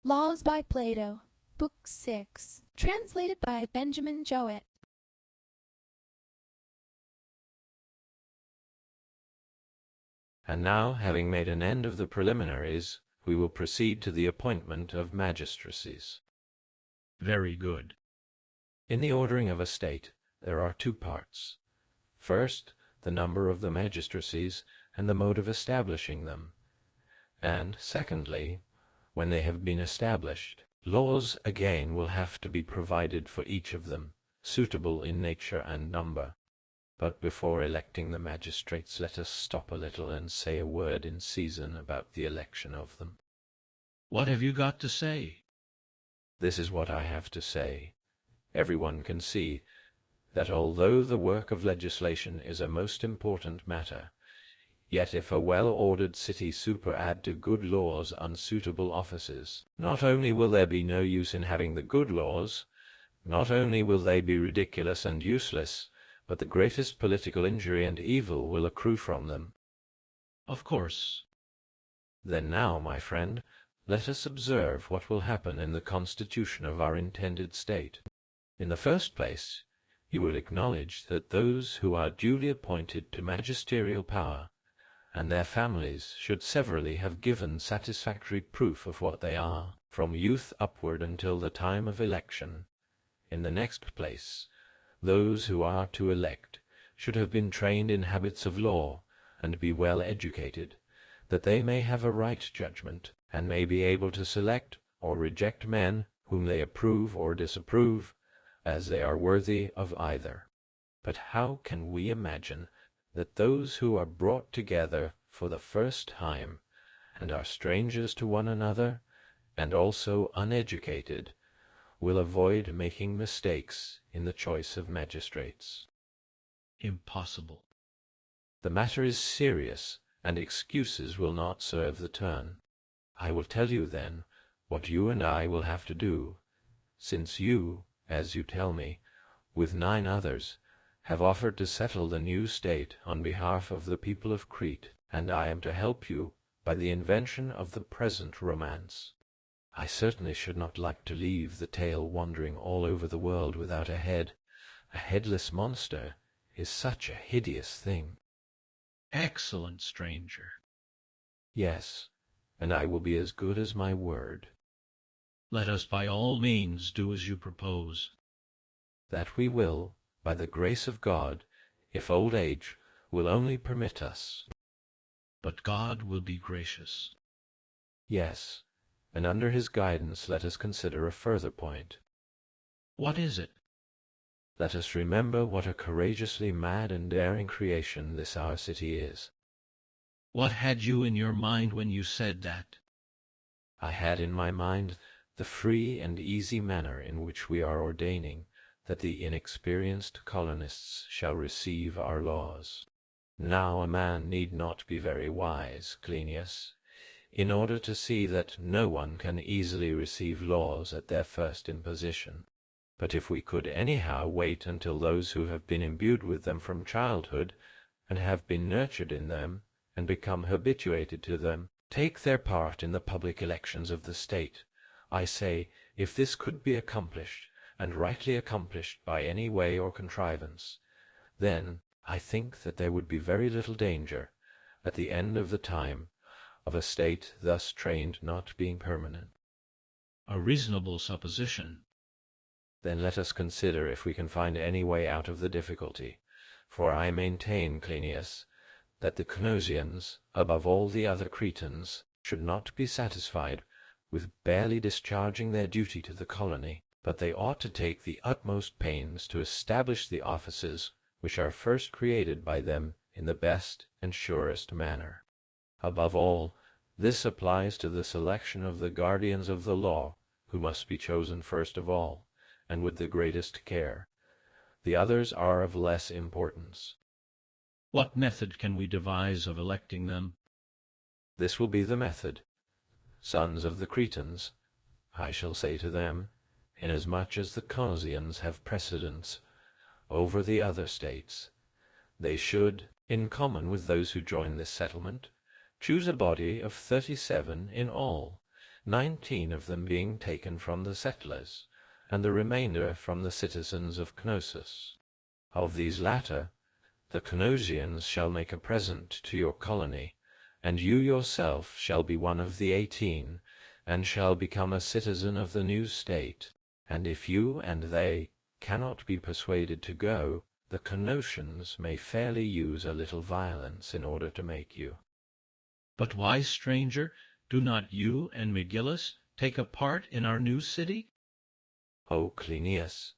Laws by Plato, Book 6, translated by Benjamin Jowett. And now, having made an end of the preliminaries, we will proceed to the appointment of magistracies. Very good. In the ordering of a state, there are two parts. First, the number of the magistracies and the mode of establishing them. And, secondly, when they have been established, laws again will have to be provided for each of them, suitable in nature and number. But before electing the magistrates, let us stop a little and say a word in season about the election of them. What have you got to say? This is what I have to say. Everyone can see that although the work of legislation is a most important matter, yet if a well-ordered city superadd to good laws unsuitable offices, not only will there be no use in having the good laws, not only will they be ridiculous and useless, but the greatest political injury and evil will accrue from them. Of course. Then now, my friend, let us observe what will happen in the constitution of our intended state. In the first place, you will acknowledge that those who are duly appointed to magisterial power, and their families, should severally have given satisfactory proof of what they are, from youth upward until the time of election. In the next place, those who are to elect should have been trained in habits of law, and be well educated, that they may have a right judgment, and may be able to select or reject men whom they approve or disapprove, as they are worthy of either. But how can we imagine that those who are brought together for the first time, and are strangers to one another, and also uneducated, will avoid making mistakes in the choice of magistrates? Impossible. The matter is serious, and excuses will not serve the turn. I will tell you, then, what you and I will have to do, since you, as you tell me, with 9 others, have offered to settle the new state on behalf of the people of Crete, and I am to help you by the invention of the present romance. I certainly should not like to leave the tale wandering all over the world without a head. A headless monster is such a hideous thing. Excellent, stranger. Yes, and I will be as good as my word. Let us by all means do as you propose. That we will, by the grace of God, if old age will only permit us. But God will be gracious. Yes, and under his guidance let us consider a further point. What is it? Let us remember what a courageously mad and daring creation this our city is. What had you in your mind when you said that? I had in my mind the free and easy manner in which we are ordaining that the inexperienced colonists shall receive our laws. Now a man need not be very wise, Cleinias, in order to see that no one can easily receive laws at their first imposition. But if we could anyhow wait until those who have been imbued with them from childhood, and have been nurtured in them, and become habituated to them, take their part in the public elections of the state, I say, if this could be accomplished, and rightly accomplished by any way or contrivance, then I think that there would be very little danger, at the end of the time, of a state thus trained not being permanent. A reasonable supposition. Then let us consider if we can find any way out of the difficulty, for I maintain, Cleinias, that the Cnosians, above all the other Cretans, should not be satisfied with barely discharging their duty to the colony, but they ought to take the utmost pains to establish the offices which are first created by them in the best and surest manner. Above all, this applies to the selection of the guardians of the law, who must be chosen first of all, and with the greatest care. The others are of less importance. What method can we devise of electing them? This will be the method. Sons of the Cretans, I shall say to them, inasmuch as the Cnosians have precedence over the other states, they should, in common with those who join this settlement, choose a body of 37 in all, 19 of them being taken from the settlers, and the remainder from the citizens of Knossos. Of these latter, the Knososians shall make a present to your colony, and you yourself shall be one of the 18, and shall become a citizen of the new state. And if you and they cannot be persuaded to go, the Knososians may fairly use a little violence in order to make you. But why, stranger, do not you and Megillus take a part in our new city? O Cleinias,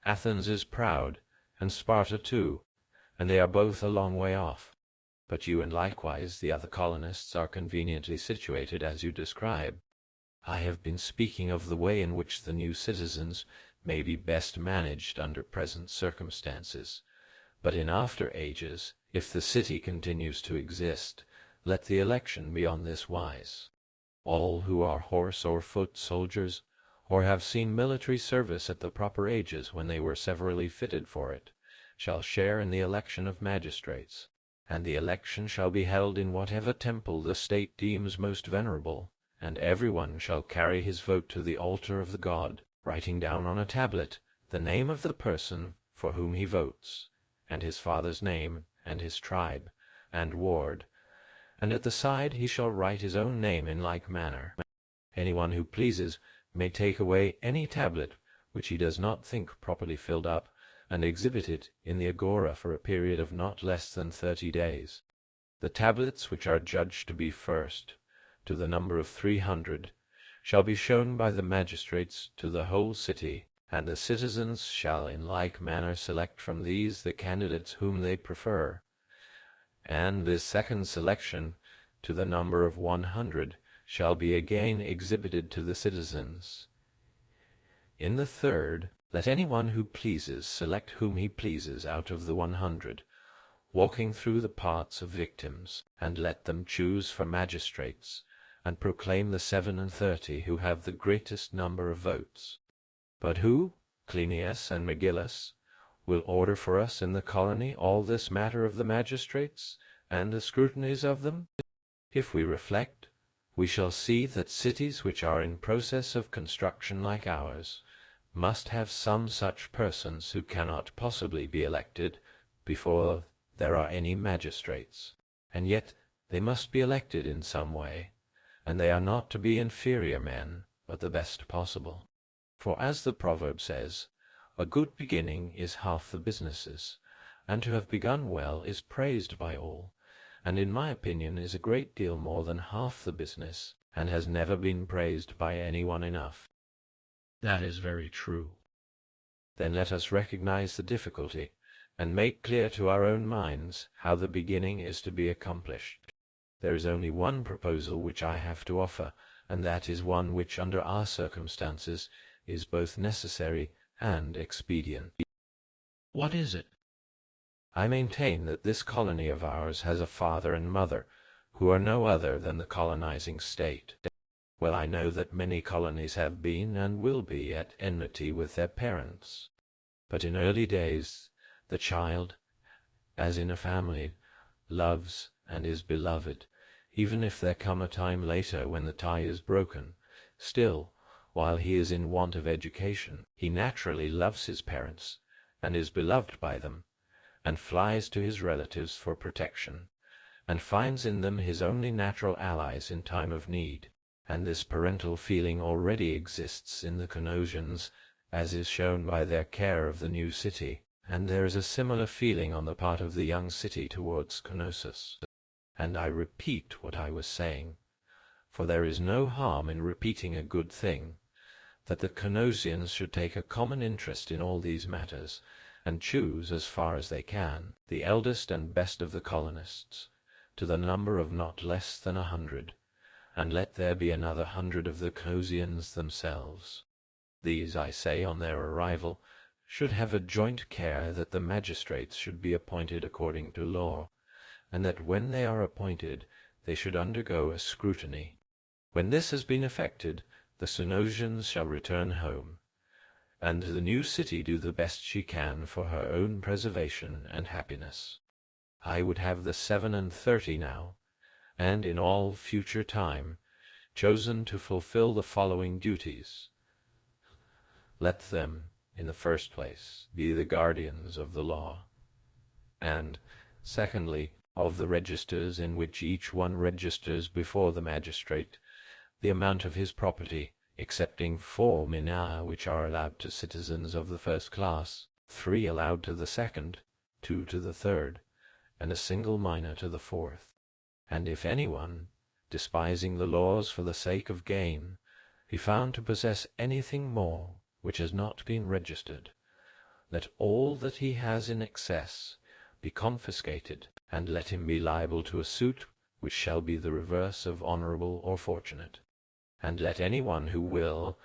Athens is proud, and Sparta too, and they are both a long way off. But you and likewise the other colonists are conveniently situated as you describe. I have been speaking of the way in which the new citizens may be best managed under present circumstances. But in after ages, if the city continues to exist, let the election be on this wise. All who are horse or foot soldiers, or have seen military service at the proper ages when they were severally fitted for it, shall share in the election of magistrates, and the election shall be held in whatever temple the state deems most venerable, and every one shall carry his vote to the altar of the god, writing down on a tablet the name of the person for whom he votes, and his father's name, and his tribe, and ward, and at the side he shall write his own name in like manner. Anyone who pleases may take away any tablet which he does not think properly filled up, and exhibit it in the agora for a period of not less than 30 days. The tablets which are judged to be first, to the number of 300, shall be shown by the magistrates to the whole city, and the citizens shall in like manner select from these the candidates whom they prefer. And this second selection, to the number of 100, shall be again exhibited to the citizens. In the third, let any one who pleases select whom he pleases out of the 100, walking through the parts of victims, and let them choose for magistrates, and proclaim the 37 who have the greatest number of votes. But who, Cleinias and Megillus, will order for us in the colony all this matter of the magistrates, and the scrutinies of them? If we reflect, we shall see that cities which are in process of construction like ours must have some such persons who cannot possibly be elected before there are any magistrates, and yet they must be elected in some way, and they are not to be inferior men, but the best possible. For as the proverb says, a good beginning is half the businesses, and to have begun well is praised by all, and in my opinion is a great deal more than half the business, and has never been praised by anyone enough. That is very true. Then let us recognize the difficulty, and make clear to our own minds how the beginning is to be accomplished. There is only one proposal which I have to offer, and that is one which under our circumstances is both necessary and expedient. What is it? I maintain that this colony of ours has a father and mother, who are no other than the colonizing state. Well, I know that many colonies have been and will be at enmity with their parents. But in early days the child, as in a family, loves and is beloved, even if there come a time later when the tie is broken. Still, while he is in want of education, he naturally loves his parents, and is beloved by them, and flies to his relatives for protection, and finds in them his only natural allies in time of need. And this parental feeling already exists in the Knososians, as is shown by their care of the new city, and there is a similar feeling on the part of the young city towards Knossos. And I repeat what I was saying, for there is no harm in repeating a good thing, that the Knososians should take a common interest in all these matters, and choose, as far as they can, the eldest and best of the colonists, to the number of not less than 100, and let there be another 100 of the Knososians themselves. These, I say, on their arrival, should have a joint care that the magistrates should be appointed according to law, and that when they are appointed they should undergo a scrutiny. When this has been effected, the Knososians shall return home, and the new city do the best she can for her own preservation and happiness. I would have the 37 now, and in all future time, chosen to fulfill the following duties. Let them, in the first place, be the guardians of the law, and, secondly, of the registers in which each one registers before the magistrate the amount of his property, excepting 4 mina which are allowed to citizens of the first class, 3 allowed to the second, 2 to the third, and a single mina to the fourth. And if anyone, despising the laws for the sake of gain, be found to possess anything more which has not been registered, let all that he has in excess be confiscated, and let him be liable to a suit which shall be the reverse of honorable or fortunate. And let any one who will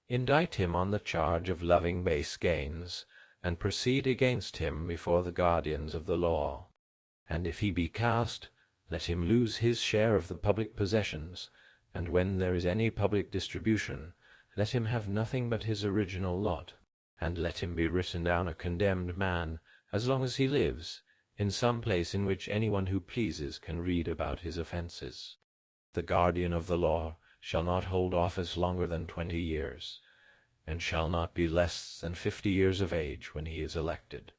indict him on the charge of loving base gains, and proceed against him before the guardians of the law. And if he be cast, let him lose his share of the public possessions, and when there is any public distribution, let him have nothing but his original lot, and let him be written down a condemned man, as long as he lives, in some place in which anyone who pleases can read about his offences. The guardian of the law shall not hold office longer than 20 years, and shall not be less than 50 years of age when he is elected,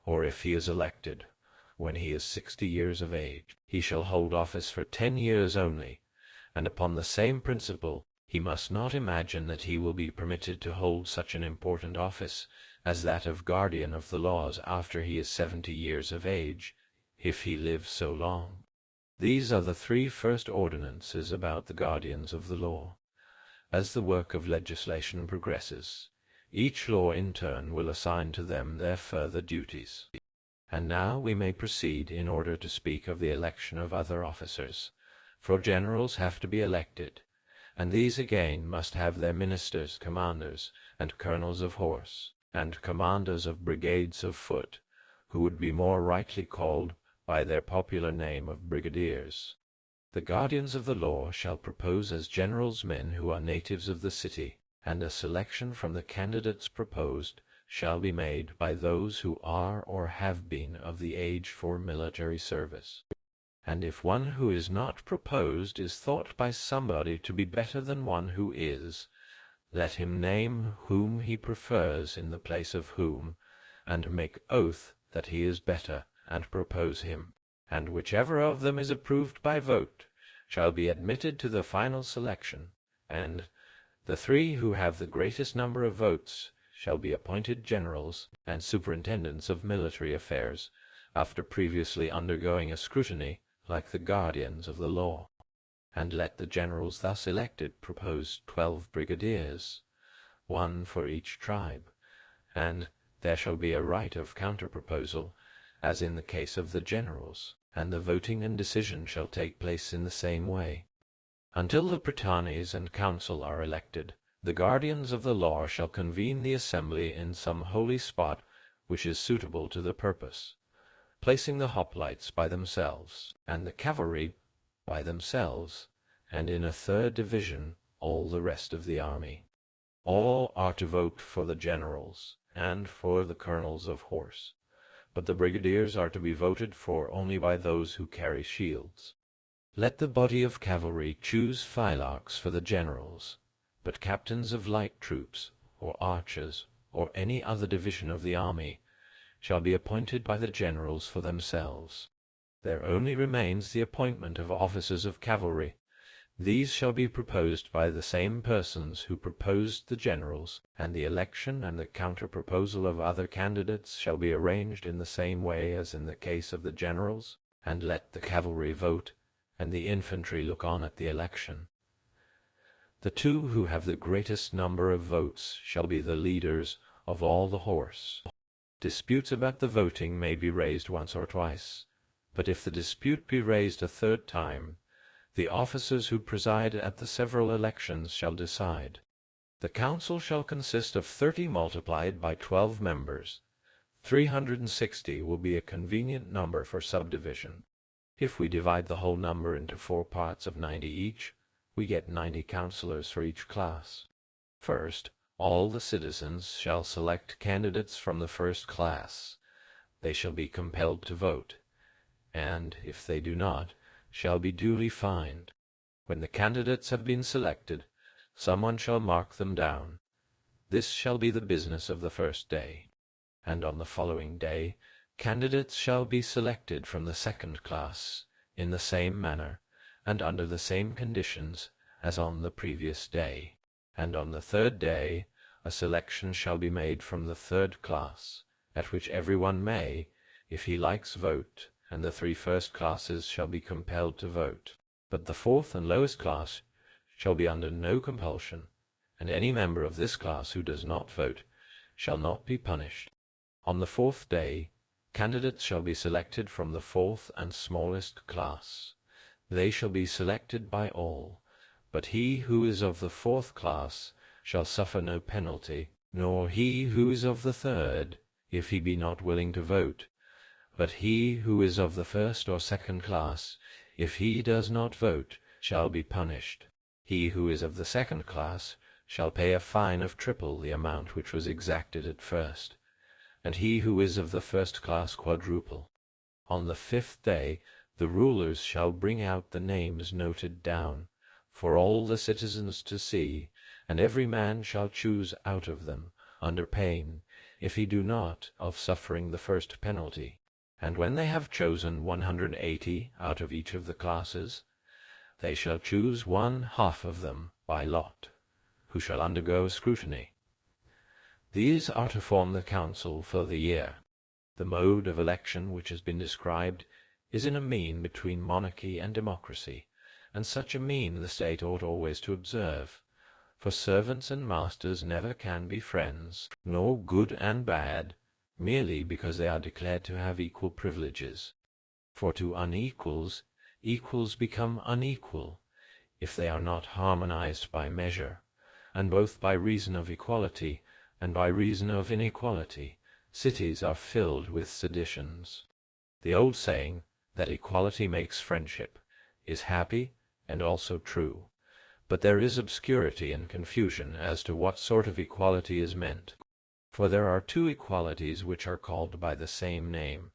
or if he is elected, when he is 60 years of age, he shall hold office for 10 years only, and upon the same principle he must not imagine that he will be permitted to hold such an important office as that of guardian of the laws after he is 70 years of age, if he lives so long. These are the 3 first ordinances about the guardians of the law. As the work of legislation progresses, each law in turn will assign to them their further duties. And now we may proceed in order to speak of the election of other officers, for generals have to be elected, and these again must have their ministers, commanders, and colonels of horse, and commanders of brigades of foot, who would be more rightly called by their popular name of brigadiers. The guardians of the law shall propose as generals men who are natives of the city, and a selection from the candidates proposed shall be made by those who are or have been of the age for military service. And if one who is not proposed is thought by somebody to be better than one who is, let him name whom he prefers in the place of whom, and make oath that he is better, and propose him, and whichever of them is approved by vote shall be admitted to the final selection, and the 3 who have the greatest number of votes shall be appointed generals and superintendents of military affairs, after previously undergoing a scrutiny like the guardians of the law. And let the generals thus elected propose 12 brigadiers, 1 for each tribe, and there shall be a right of counter-proposal, as in the case of the generals, and the voting and decision shall take place in the same way. Until the prytanes and council are elected, the guardians of the law shall convene the assembly in some holy spot which is suitable to the purpose, placing the hoplites by themselves, and the cavalry by themselves, and in a 3rd division all the rest of the army. All are to vote for the generals, and for the colonels of horse, but the brigadiers are to be voted for only by those who carry shields. Let the body of cavalry choose phylarchs for the generals, but captains of light troops, or archers, or any other division of the army, shall be appointed by the generals for themselves. There only remains the appointment of officers of cavalry. These shall be proposed by the same persons who proposed the generals, and the election and the counter-proposal of other candidates shall be arranged in the same way as in the case of the generals, and let the cavalry vote, and the infantry look on at the election. The 2 who have the greatest number of votes shall be the leaders of all the horse. Disputes about the voting may be raised once or twice, but if the dispute be raised a 3rd time, the officers who preside at the several elections shall decide. The council shall consist of 30 multiplied by 12 members. 360 will be a convenient number for subdivision. If we divide the whole number into 4 parts of 90 each, we get 90 councillors for each class. First, all the citizens shall select candidates from the first class. They shall be compelled to vote, and, if they do not, shall be duly fined. When the candidates have been selected, someone shall mark them down. This shall be the business of the first day. And on the following day, candidates shall be selected from the second class, in the same manner, and under the same conditions as on the previous day. And on the third day, a selection shall be made from the third class, at which every one may, if he likes, vote, and the 3 first classes shall be compelled to vote. But the 4th and lowest class shall be under no compulsion, and any member of this class who does not vote shall not be punished. On the 4th day, candidates shall be selected from the 4th and smallest class. They shall be selected by all, but he who is of the 4th class shall suffer no penalty, nor he who is of the 3rd, if he be not willing to vote, but he who is of the 1st or 2nd class, if he does not vote, shall be punished. He who is of the 2nd class shall pay a fine of triple the amount which was exacted at first, and he who is of the 1st class quadruple. On the 5th day the rulers shall bring out the names noted down, for all the citizens to see, and every man shall choose out of them, under pain, if he do not, of suffering the first penalty. And when they have chosen 180 out of each of the classes, they shall choose 1/2 of them by lot, who shall undergo scrutiny. These are to form the council for the year. The mode of election which has been described is in a mean between monarchy and democracy, and such a mean the state ought always to observe. For servants and masters never can be friends, nor good and bad, merely because they are declared to have equal privileges. For to unequals, equals become unequal, if they are not harmonized by measure, and both by reason of equality and by reason of inequality, cities are filled with seditions. The old saying, that equality makes friendship, is happy and also true, but there is obscurity and confusion as to what sort of equality is meant. For there are 2 equalities which are called by the same name,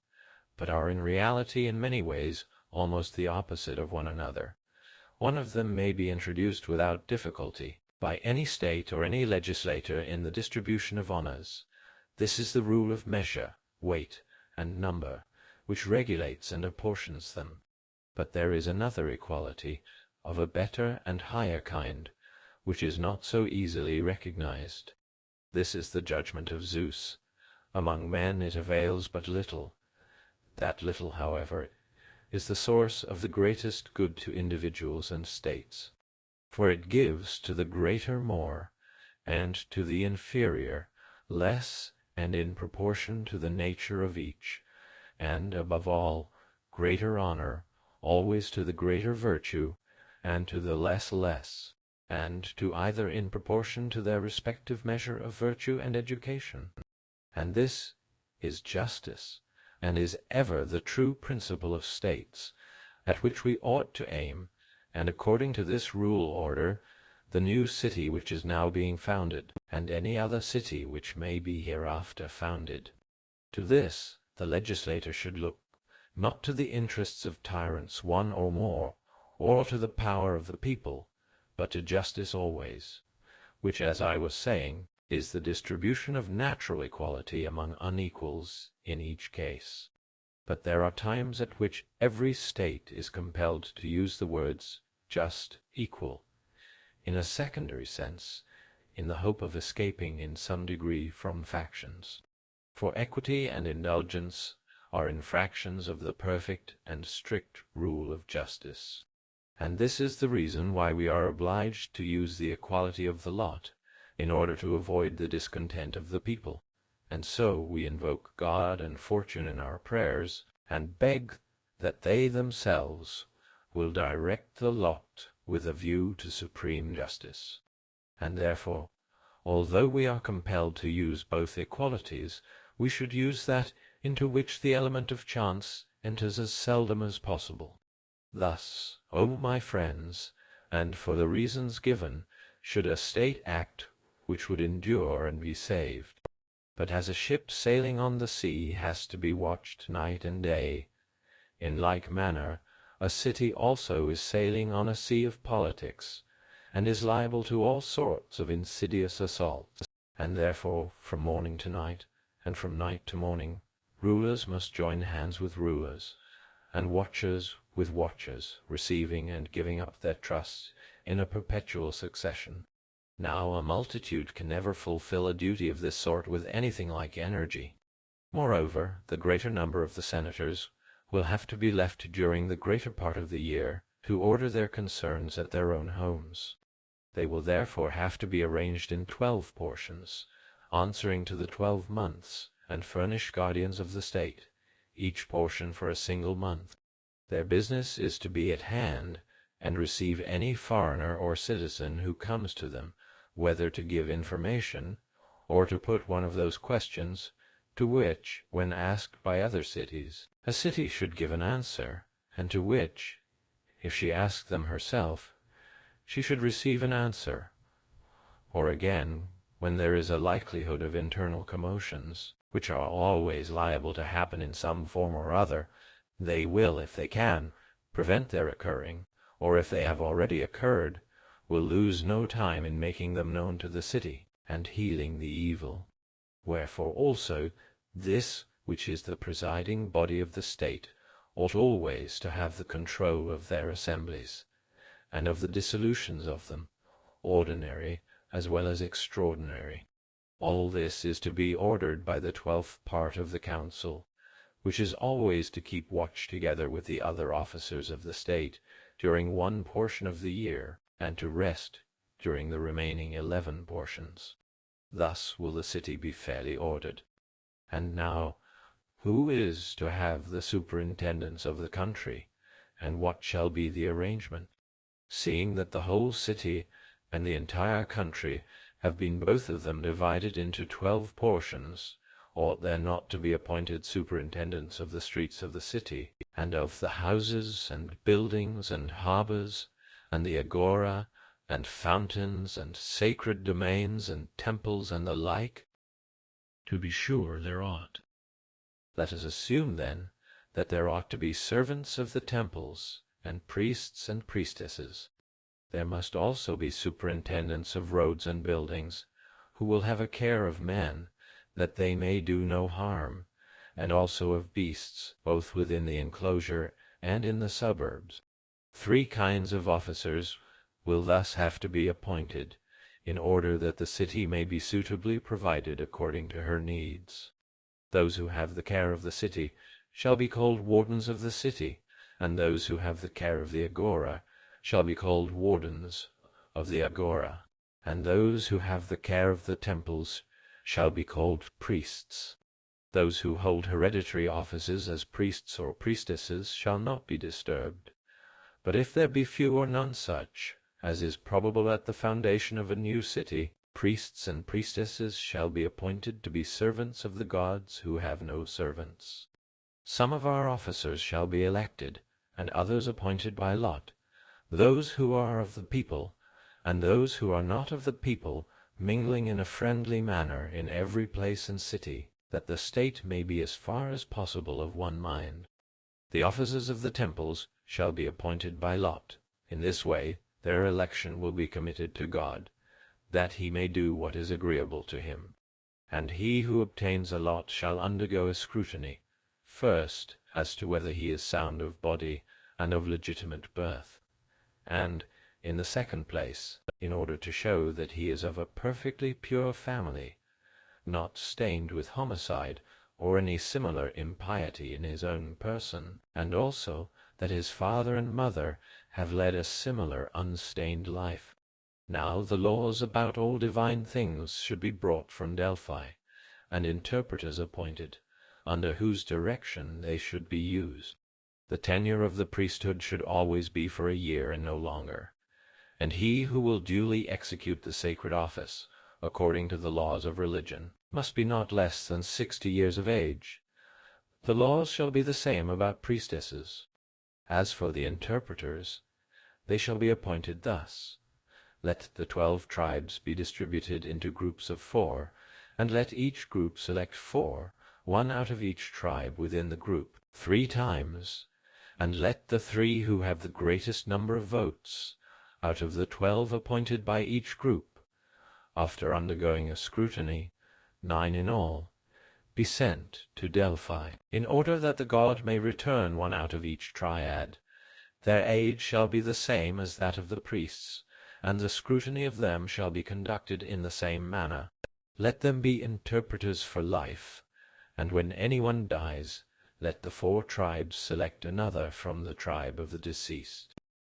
but are in reality in many ways almost the opposite of one another. One of them may be introduced without difficulty by any state or any legislator in the distribution of honors. This is the rule of measure, weight, and number, which regulates and apportions them. But there is another equality, of a better and higher kind, which is not so easily recognized. This is the judgment of Zeus. Among men it avails but little. That little, however, is the source of the greatest good to individuals and states, for it gives to the greater more, and to the inferior less, and in proportion to the nature of each, and, above all, greater honor, always to the greater virtue, and to the less, and to either in proportion to their respective measure of virtue and education. And this is justice, and is ever the true principle of states, at which we ought to aim, and according to this rule order, the new city which is now being founded, and any other city which may be hereafter founded. To this the legislator should look, not to the interests of tyrants one or more, or to the power of the people, but to justice always, which, as I was saying, is the distribution of natural equality among unequals in each case. But there are times at which every state is compelled to use the words just, equal, in a secondary sense, in the hope of escaping in some degree from factions. For equity and indulgence are infractions of the perfect and strict rule of justice. And this is the reason why we are obliged to use the equality of the lot, in order to avoid the discontent of the people. And so we invoke God and fortune in our prayers, and beg that they themselves will direct the lot with a view to supreme justice. And therefore, although we are compelled to use both equalities, we should use that into which the element of chance enters as seldom as possible. Thus, O my friends, and for the reasons given, should a state act which would endure and be saved. But as a ship sailing on the sea has to be watched night and day, in like manner a city also is sailing on a sea of politics, and is liable to all sorts of insidious assaults. And therefore, from morning to night, and from night to morning, rulers must join hands with rulers, and watchers with watchers, receiving and giving up their trust in a perpetual succession. Now a multitude can never fulfill a duty of this sort with anything like energy. Moreover, the greater number of the senators will have to be left during the greater part of the year to order their concerns at their own homes. They will therefore have to be arranged in 12 portions, answering to the 12 months, and furnish guardians of the state, each portion for a single month. Their business is to be at hand, and receive any foreigner or citizen who comes to them, whether to give information, or to put one of those questions to which, when asked by other cities, a city should give an answer, and to which, if she asked them herself, she should receive an answer. Or again, when there is a likelihood of internal commotions, which are always liable to happen in some form or other, they will, if they can, prevent their occurring, or if they have already occurred, will lose no time in making them known to the city, and healing the evil. Wherefore also, this which is the presiding body of the state ought always to have the control of their assemblies, and of the dissolutions of them, ordinary as well as extraordinary. All this is to be ordered by the 12th part of the council, which is always to keep watch together with the other officers of the state during one portion of the year, and to rest during the remaining 11 portions. Thus will the city be fairly ordered. And now, who is to have the superintendence of the country, and what shall be the arrangement? Seeing that the whole city and the entire country have been both of them divided into 12 portions, ought there not to be appointed superintendents of the streets of the city, and of the houses and buildings and harbors, and the agora, and fountains, and sacred domains, and temples, and the like? To be sure there ought. Let us assume, then, that there ought to be servants of the temples, and priests and priestesses. There must also be superintendents of roads and buildings, who will have a care of men, that they may do no harm, and also of beasts, both within the enclosure and in the suburbs. 3 kinds of officers will thus have to be appointed, in order that the city may be suitably provided according to her needs. Those who have the care of the city shall be called wardens of the city, and those who have the care of the agora shall be called wardens of the agora, and those who have the care of the temples shall be called priests. Those who hold hereditary offices as priests or priestesses shall not be disturbed. But if there be few or none such, as is probable at the foundation of a new city, priests and priestesses shall be appointed to be servants of the gods who have no servants. Some of our officers shall be elected, and others appointed by lot, those who are of the people, and those who are not of the people, mingling in a friendly manner in every place and city, that the state may be as far as possible of one mind. The officers of the temples shall be appointed by lot. In this way their election will be committed to God, that he may do what is agreeable to him. And he who obtains a lot shall undergo a scrutiny, first as to whether he is sound of body and of legitimate birth, and, in the second place, in order to show that he is of a perfectly pure family, not stained with homicide or any similar impiety in his own person, and also that his father and mother have led a similar unstained life. Now the laws about all divine things should be brought from Delphi, and interpreters appointed, under whose direction they should be used. The tenure of the priesthood should always be for a year and no longer, and he who will duly execute the sacred office, according to the laws of religion, must be not less than 60 years of age. The laws shall be the same about priestesses. As for the interpreters, they shall be appointed thus. Let the 12 tribes be distributed into groups of 4, and let each group select 4, one out of each tribe within the group, 3 times, and let the 3 who have the greatest number of votes, out of the 12 appointed by each group, after undergoing a scrutiny, 9 in all, be sent to Delphi, in order that the god may return one out of each triad. Their age shall be the same as that of the priests, and the scrutiny of them shall be conducted in the same manner. Let them be interpreters for life, and when anyone dies, let the 4 tribes select another from the tribe of the deceased.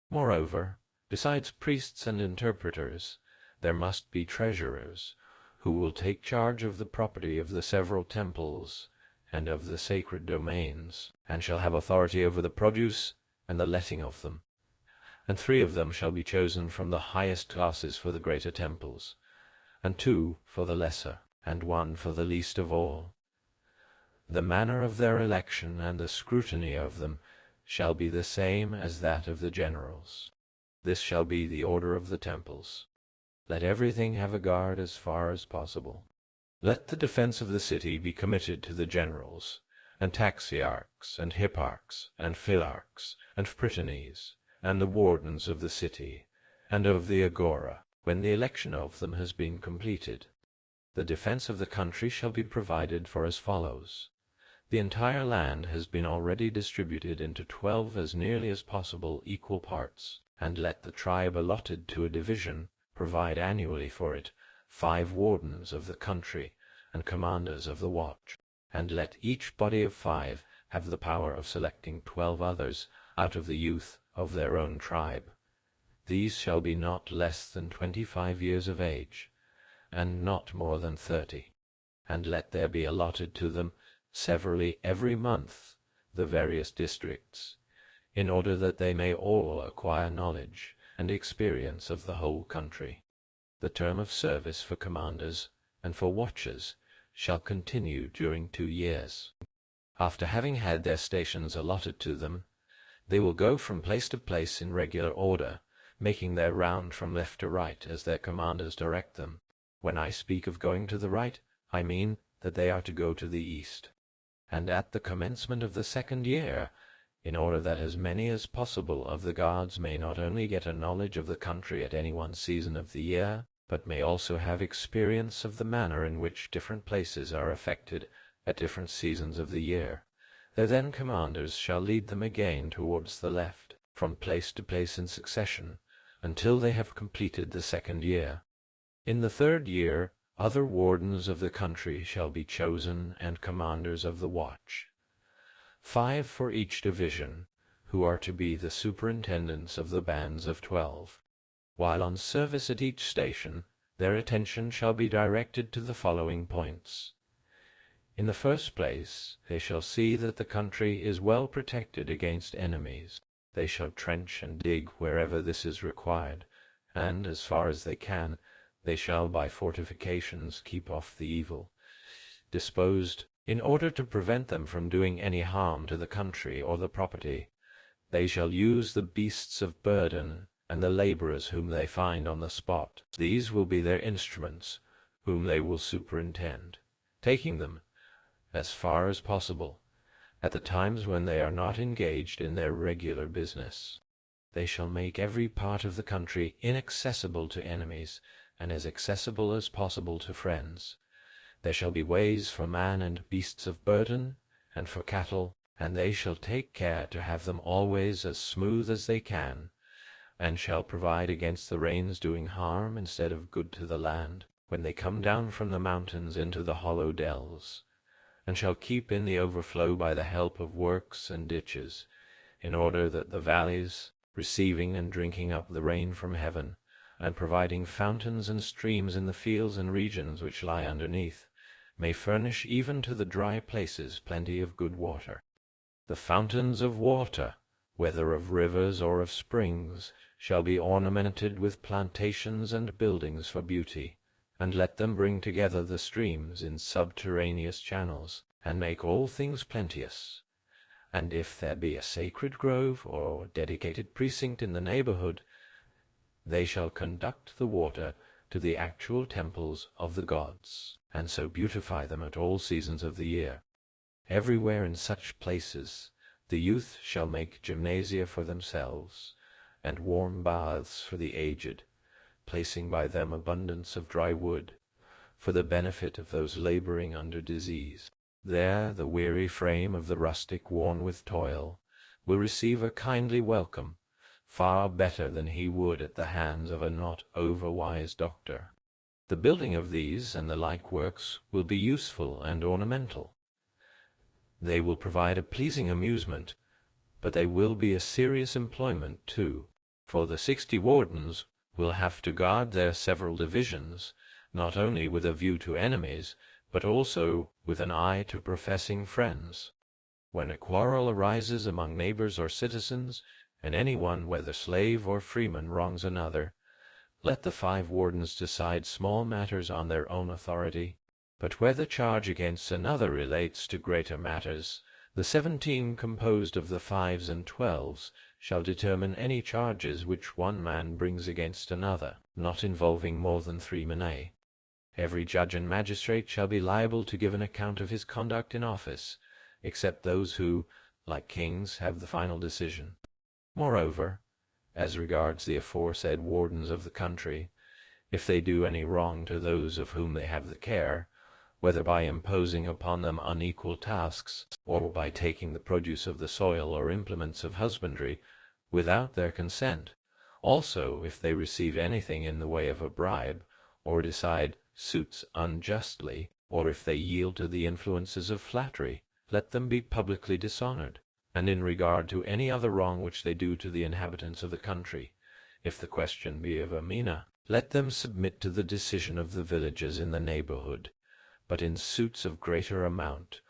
Moreover, besides priests and interpreters, there must be treasurers, who will take charge of the property of the several temples and of the sacred domains, and shall have authority over the produce and the letting of them. And 3 of them shall be chosen from the highest classes for the greater temples, and 2 for the lesser, and 1 for the least of all. The manner of their election and the scrutiny of them shall be the same as that of the generals. This shall be the order of the temples. Let everything have a guard as far as possible. Let the defense of the city be committed to the generals, and taxiarchs, and hipparchs, and philarchs, and prytanes, and the wardens of the city, and of the agora, when the election of them has been completed. The defense of the country shall be provided for as follows. The entire land has been already distributed into 12 as nearly as possible equal parts, and let the tribe allotted to a division provide annually for it 5 wardens of the country and commanders of the watch, and let each body of 5 have the power of selecting 12 others out of the youth of their own tribe. These shall be not less than 25 years of age, and not more than 30, and let there be allotted to them severally every month the various districts, in order that they may all acquire knowledge and experience of the whole country. The term of service for commanders and for watchers shall continue during 2 years. After having had their stations allotted to them, they will go from place to place in regular order, making their round from left to right as their commanders direct them. When I speak of going to the right, I mean that they are to go to the east. And at the commencement of the 2nd year, in order that as many as possible of the guards may not only get a knowledge of the country at any one season of the year, but may also have experience of the manner in which different places are affected at different seasons of the year, their then commanders shall lead them again towards the left, from place to place in succession, until they have completed the 2nd year. In the 3rd year, other wardens of the country shall be chosen and commanders of the watch, 5 for each division, who are to be the superintendents of the bands of 12. While on service at each station, their attention shall be directed to the following points. In the first place, they shall see that the country is well protected against enemies. They shall trench and dig wherever this is required, and, as far as they can, they shall by fortifications keep off the evil, disposed in order to prevent them from doing any harm to the country or the property. They shall use the beasts of burden and the laborers whom they find on the spot. These will be their instruments, whom they will superintend, taking them, as far as possible, at the times when they are not engaged in their regular business. They shall make every part of the country inaccessible to enemies, and as accessible as possible to friends. There shall be ways for man and beasts of burden, and for cattle, and they shall take care to have them always as smooth as they can, and shall provide against the rains doing harm instead of good to the land, when they come down from the mountains into the hollow dells, and shall keep in the overflow by the help of works and ditches, in order that the valleys, receiving and drinking up the rain from heaven, and providing fountains and streams in the fields and regions which lie underneath, may furnish even to the dry places plenty of good water. The fountains of water, whether of rivers or of springs, shall be ornamented with plantations and buildings for beauty, and let them bring together the streams in subterraneous channels, and make all things plenteous. And if there be a sacred grove or dedicated precinct in the neighborhood, they shall conduct the water to the actual temples of the gods, and so beautify them at all seasons of the year. Everywhere in such places The youth shall make gymnasia for themselves, and warm baths for the aged, placing by them abundance of dry wood, for the benefit of those laboring under disease. There the weary frame of the rustic worn with toil will receive a kindly welcome, far better than he would at the hands of a not over-wise doctor. The building of these and the like works will be useful and ornamental. They will provide a pleasing amusement, but they will be a serious employment too, for the 60 wardens will have to guard their several divisions, not only with a view to enemies, but also with an eye to professing friends. When a quarrel arises among neighbors or citizens, and any one, whether slave or freeman, wrongs another, let the 5 wardens decide small matters on their own authority, but where the charge against another relates to greater matters, the 17 composed of the 5s and 12s shall determine any charges which one man brings against another, not involving more than 3 minae. Every judge and magistrate shall be liable to give an account of his conduct in office, except those who, like kings, have the final decision. Moreover, as regards the aforesaid wardens of the country, if they do any wrong to those of whom they have the care, whether by imposing upon them unequal tasks, or by taking the produce of the soil or implements of husbandry without their consent, also if they receive anything in the way of a bribe, or decide suits unjustly, or if they yield to the influences of flattery, let them be publicly dishonored. And in regard to any other wrong which they do to the inhabitants of the country, if the question be of a mina, let them submit to the decision of the villages in the neighborhood. But in suits of greater amount,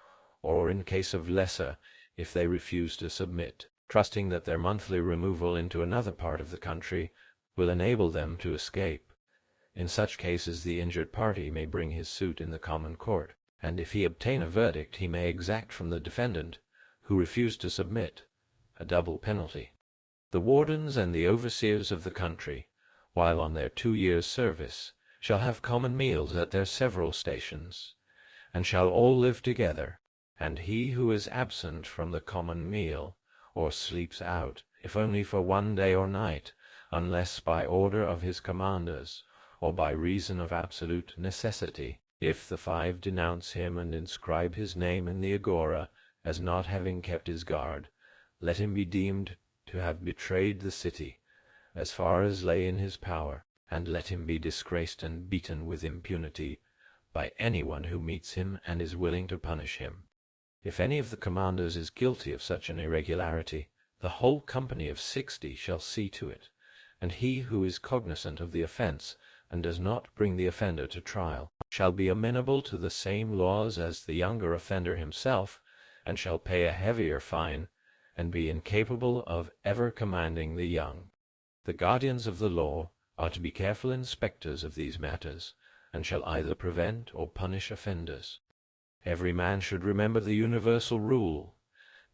or in case of lesser, if they refuse to submit, trusting that their monthly removal into another part of the country will enable them to escape. In such cases the injured party may bring his suit in the common court, and if he obtain a verdict he may exact from the defendant, who refused to submit, a double penalty. The wardens and the overseers of the country, while on their 2 years' service, shall have common meals at their several stations, and shall all live together, and he who is absent from the common meal, or sleeps out, if only for 1 day or night, unless by order of his commanders, or by reason of absolute necessity, if the 5 denounce him and inscribe his name in the agora, as not having kept his guard, let him be deemed to have betrayed the city, as far as lay in his power, and let him be disgraced and beaten with impunity by anyone who meets him and is willing to punish him. If any of the commanders is guilty of such an irregularity, the whole company of 60 shall see to it, and he who is cognizant of the offense and does not bring the offender to trial shall be amenable to the same laws as the younger offender himself, and shall pay a heavier fine, and be incapable of ever commanding the young. The guardians of the law are to be careful inspectors of these matters, and shall either prevent or punish offenders. Every man should remember the universal rule,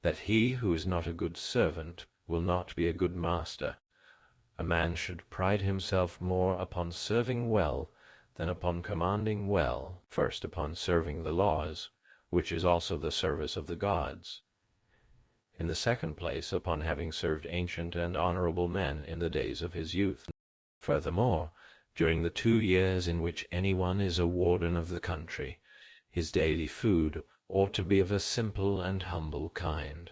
that he who is not a good servant will not be a good master. A man should pride himself more upon serving well than upon commanding well, first upon serving the laws, which is also the service of the gods, in the second place upon having served ancient and honorable men in the days of his youth. Furthermore, during the 2 years in which any one is a warden of the country, his daily food ought to be of a simple and humble kind.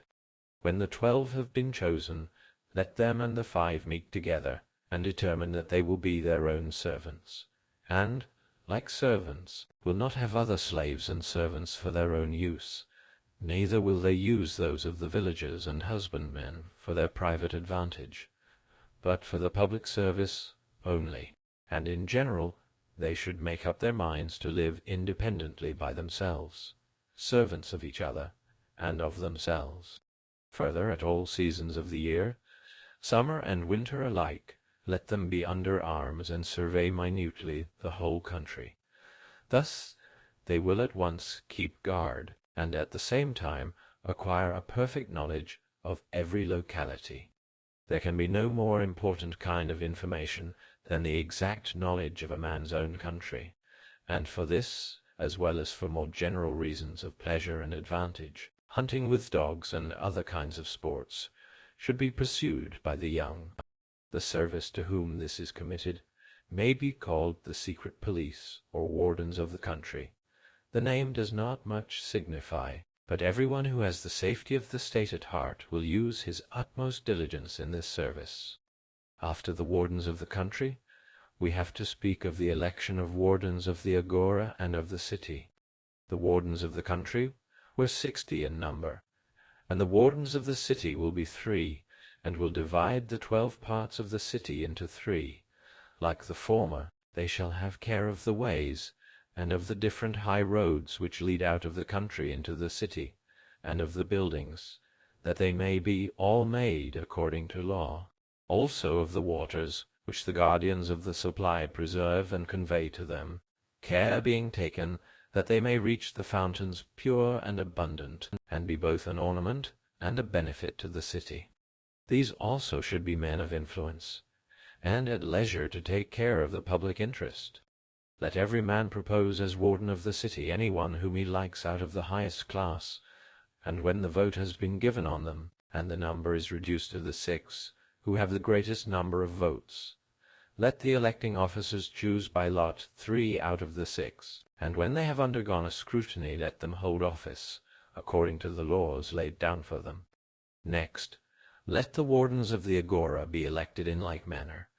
When the 12 have been chosen, let them and the 5 meet together, and determine that they will be their own servants, and, like servants, will not have other slaves and servants for their own use, neither will they use those of the villagers and husbandmen for their private advantage, but for the public service only, and in general they should make up their minds to live independently by themselves, servants of each other and of themselves. Further, at all seasons of the year, summer and winter alike, let them be under arms and survey minutely the whole country. Thus they will at once keep guard, and at the same time acquire a perfect knowledge of every locality. There can be no more important kind of information than the exact knowledge of a man's own country, and for this, as well as for more general reasons of pleasure and advantage, hunting with dogs and other kinds of sports should be pursued by the young. The service to whom this is committed may be called the secret police or wardens of the country. The name does not much signify, but everyone who has the safety of the state at heart will use his utmost diligence in this service. After the wardens of the country, we have to speak of the election of wardens of the agora and of the city. The wardens of the country were 60 in number, and the wardens of the city will be 3, and will divide the 12 parts of the city into 3. Like the former, they shall have care of the ways, and of the different high roads which lead out of the country into the city, and of the buildings, that they may be all made according to law. Also of the waters, which the guardians of the supply preserve and convey to them, care being taken that they may reach the fountains pure and abundant, and be both an ornament and a benefit to the city. These also should be men of influence, and at leisure to take care of the public interest. Let every man propose as warden of the city any one whom he likes out of the highest class, and when the vote has been given on them, and the number is reduced to the 6, who have the greatest number of votes, let the electing officers choose by lot 3 out of the 6, and when they have undergone a scrutiny let them hold office, according to the laws laid down for them. Next, let the wardens of the agora be elected in like manner,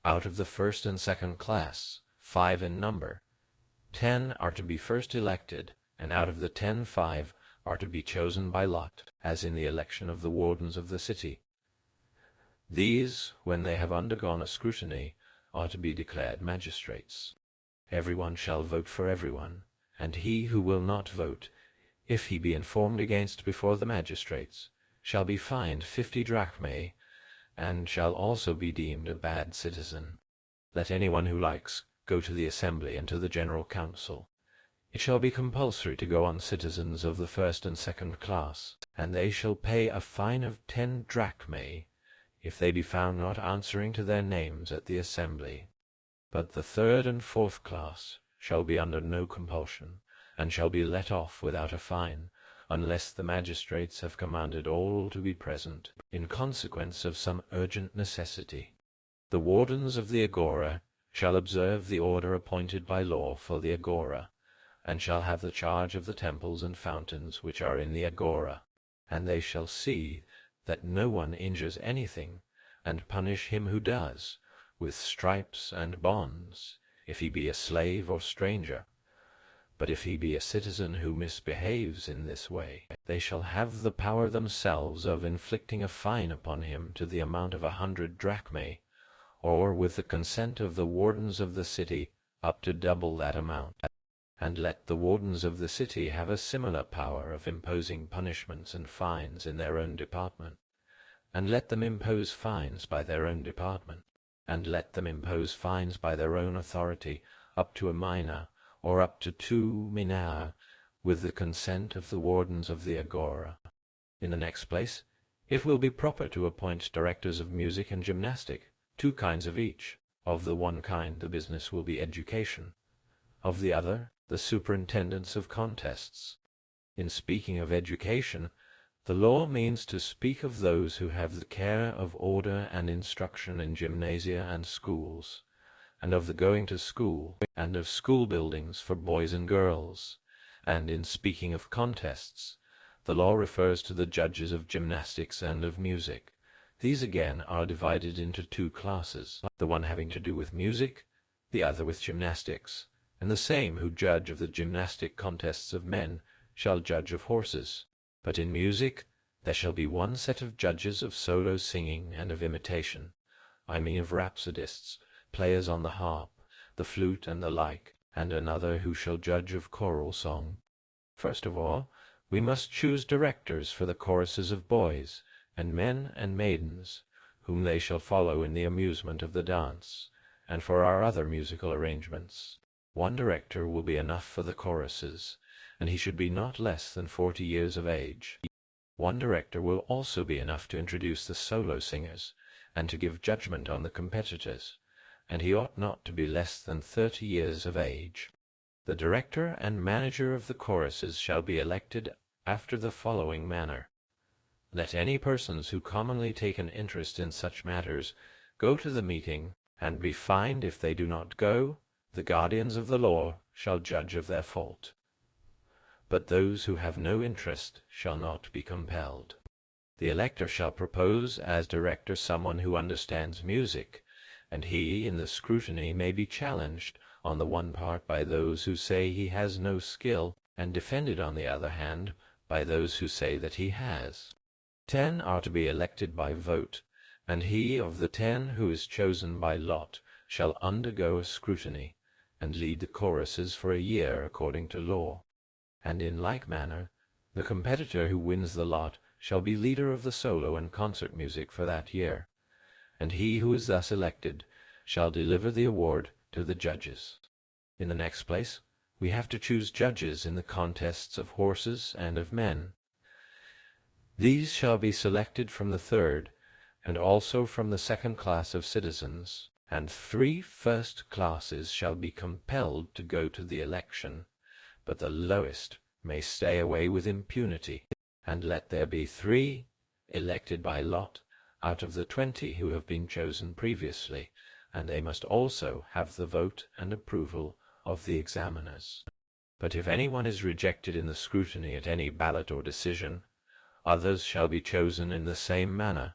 out of the first and second class, 5 in number. 10 are to be first elected, and out of the 10, 5 are to be chosen by lot, as in the election of the wardens of the city. These, when they have undergone a scrutiny, are to be declared magistrates. Everyone shall vote for everyone, and he who will not vote, if he be informed against before the magistrates, shall be fined 50 drachmae, and shall also be deemed a bad citizen. Let anyone who likes go to the assembly and to the general council. It shall be compulsory to go on citizens of the first and second class, and they shall pay a fine of 10 drachmae, if they be found not answering to their names at the assembly. But the third and fourth class shall be under no compulsion, and shall be let off without a fine, unless the magistrates have commanded all to be present, in consequence of some urgent necessity. The wardens of the agora shall observe the order appointed by law for the agora, and shall have the charge of the temples and fountains which are in the agora, and they shall see that no one injures anything, and punish him who does, with stripes and bonds, if he be a slave or stranger. But if he be a citizen who misbehaves in this way, they shall have the power themselves of inflicting a fine upon him to the amount of 100 drachmae, or with the consent of the wardens of the city up to double that amount. And let the wardens of the city have a similar power of imposing punishments and fines in their own department, and let them impose fines by their own department, and let them impose fines by their own authority up to a mina, or up to 2 minae, with the consent of the wardens of the agora. In the next place, it will be proper to appoint directors of music and gymnastic, 2 kinds of each. Of the one kind the business will be education, of the other the superintendence of contests. In speaking of education, the law means to speak of those who have the care of order and instruction in gymnasia and schools, and of the going to school, and of school buildings for boys and girls. And in speaking of contests, the law refers to the judges of gymnastics and of music. These again are divided into 2 classes, the one having to do with music, the other with gymnastics, and the same who judge of the gymnastic contests of men shall judge of horses. But in music there shall be 1 set of judges of solo singing and of imitation, I mean of rhapsodists, players on the harp, the flute, and the like, and another who shall judge of choral song. First of all, we must choose directors for the choruses of boys, and men and maidens, whom they shall follow in the amusement of the dance, and for our other musical arrangements. 1 director will be enough for the choruses, and he should be not less than 40 years of age. 1 director will also be enough to introduce the solo singers, and to give judgment on the competitors, and he ought not to be less than 30 years of age. The director and manager of the choruses shall be elected after the following manner. Let any persons who commonly take an interest in such matters go to the meeting, and be fined if they do not go. The guardians of the law shall judge of their fault. But those who have no interest shall not be compelled. The elector shall propose as director someone who understands music, and he in the scrutiny may be challenged on the one part by those who say he has no skill, and defended on the other hand by those who say that he has. 10 are to be elected by vote, and he of the 10 who is chosen by lot shall undergo a scrutiny, and lead the choruses for a year according to law. And in like manner, the competitor who wins the lot shall be leader of the solo and concert music for that year, and he who is thus elected shall deliver the award to the judges. In the next place, we have to choose judges in the contests of horses and of men. These shall be selected from the third, and also from the second class of citizens, and 3 first classes shall be compelled to go to the election, but the lowest may stay away with impunity, and let there be 3 elected by lot out of the 20 who have been chosen previously, and they must also have the vote and approval of the examiners. But if anyone is rejected in the scrutiny at any ballot or decision, others shall be chosen in the same manner,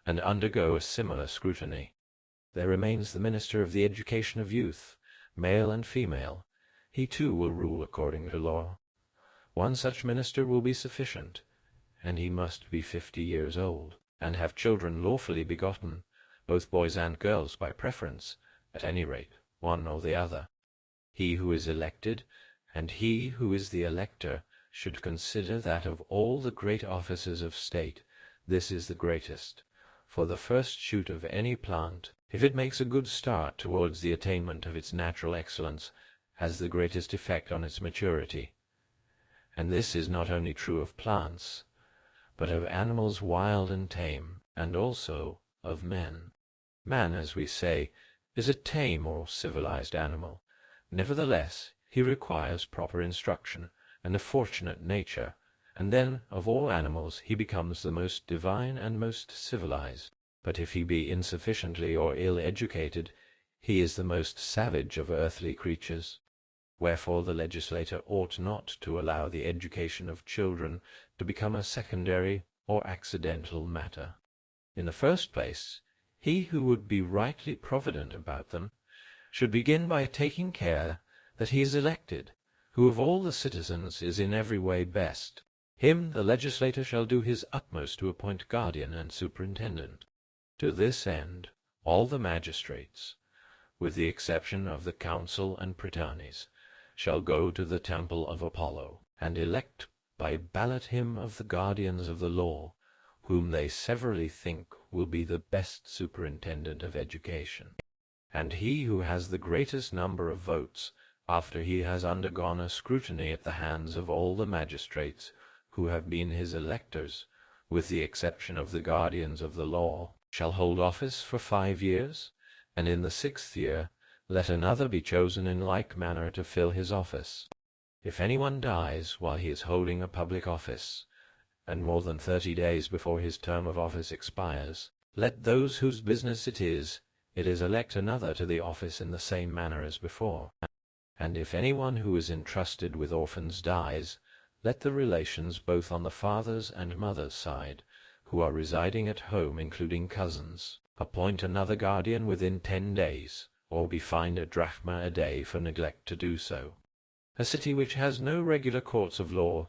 and undergo a similar scrutiny. There remains the minister of the education of youth, male and female. He too will rule according to law. One such minister will be sufficient, and he must be 50 years old, and have children lawfully begotten, both boys and girls by preference, at any rate, one or the other. He who is elected, and he who is the elector, should consider that of all the great offices of state, this is the greatest. For the first shoot of any plant, if it makes a good start towards the attainment of its natural excellence, has the greatest effect on its maturity. And this is not only true of plants, but of animals wild and tame, and also of men. Man, as we say, is a tame or civilized animal. Nevertheless, he requires proper instruction, and a fortunate nature, and then of all animals he becomes the most divine and most civilized. But if he be insufficiently or ill-educated, he is the most savage of earthly creatures. Wherefore the legislator ought not to allow the education of children to become a secondary or accidental matter. In the first place, he who would be rightly provident about them should begin by taking care that he is elected, who of all the citizens is in every way best. Him the legislator shall do his utmost to appoint guardian and superintendent. To this end, all the magistrates, with the exception of the council and prytanes, shall go to the temple of Apollo, and elect by ballot him of the guardians of the law, whom they severally think will be the best superintendent of education. And he who has the greatest number of votes, after he has undergone a scrutiny at the hands of all the magistrates who have been his electors, with the exception of the guardians of the law, shall hold office for 5 years, and in the 6th year let another be chosen in like manner to fill his office. If anyone dies while he is holding a public office, and more than 30 days before his term of office expires, let those whose business it is elect another to the office in the same manner as before. And if anyone who is entrusted with orphans dies, let the relations both on the father's and mother's side, who are residing at home including cousins, appoint another guardian within 10 days, or be fined a drachma a day for neglect to do so. A city which has no regular courts of law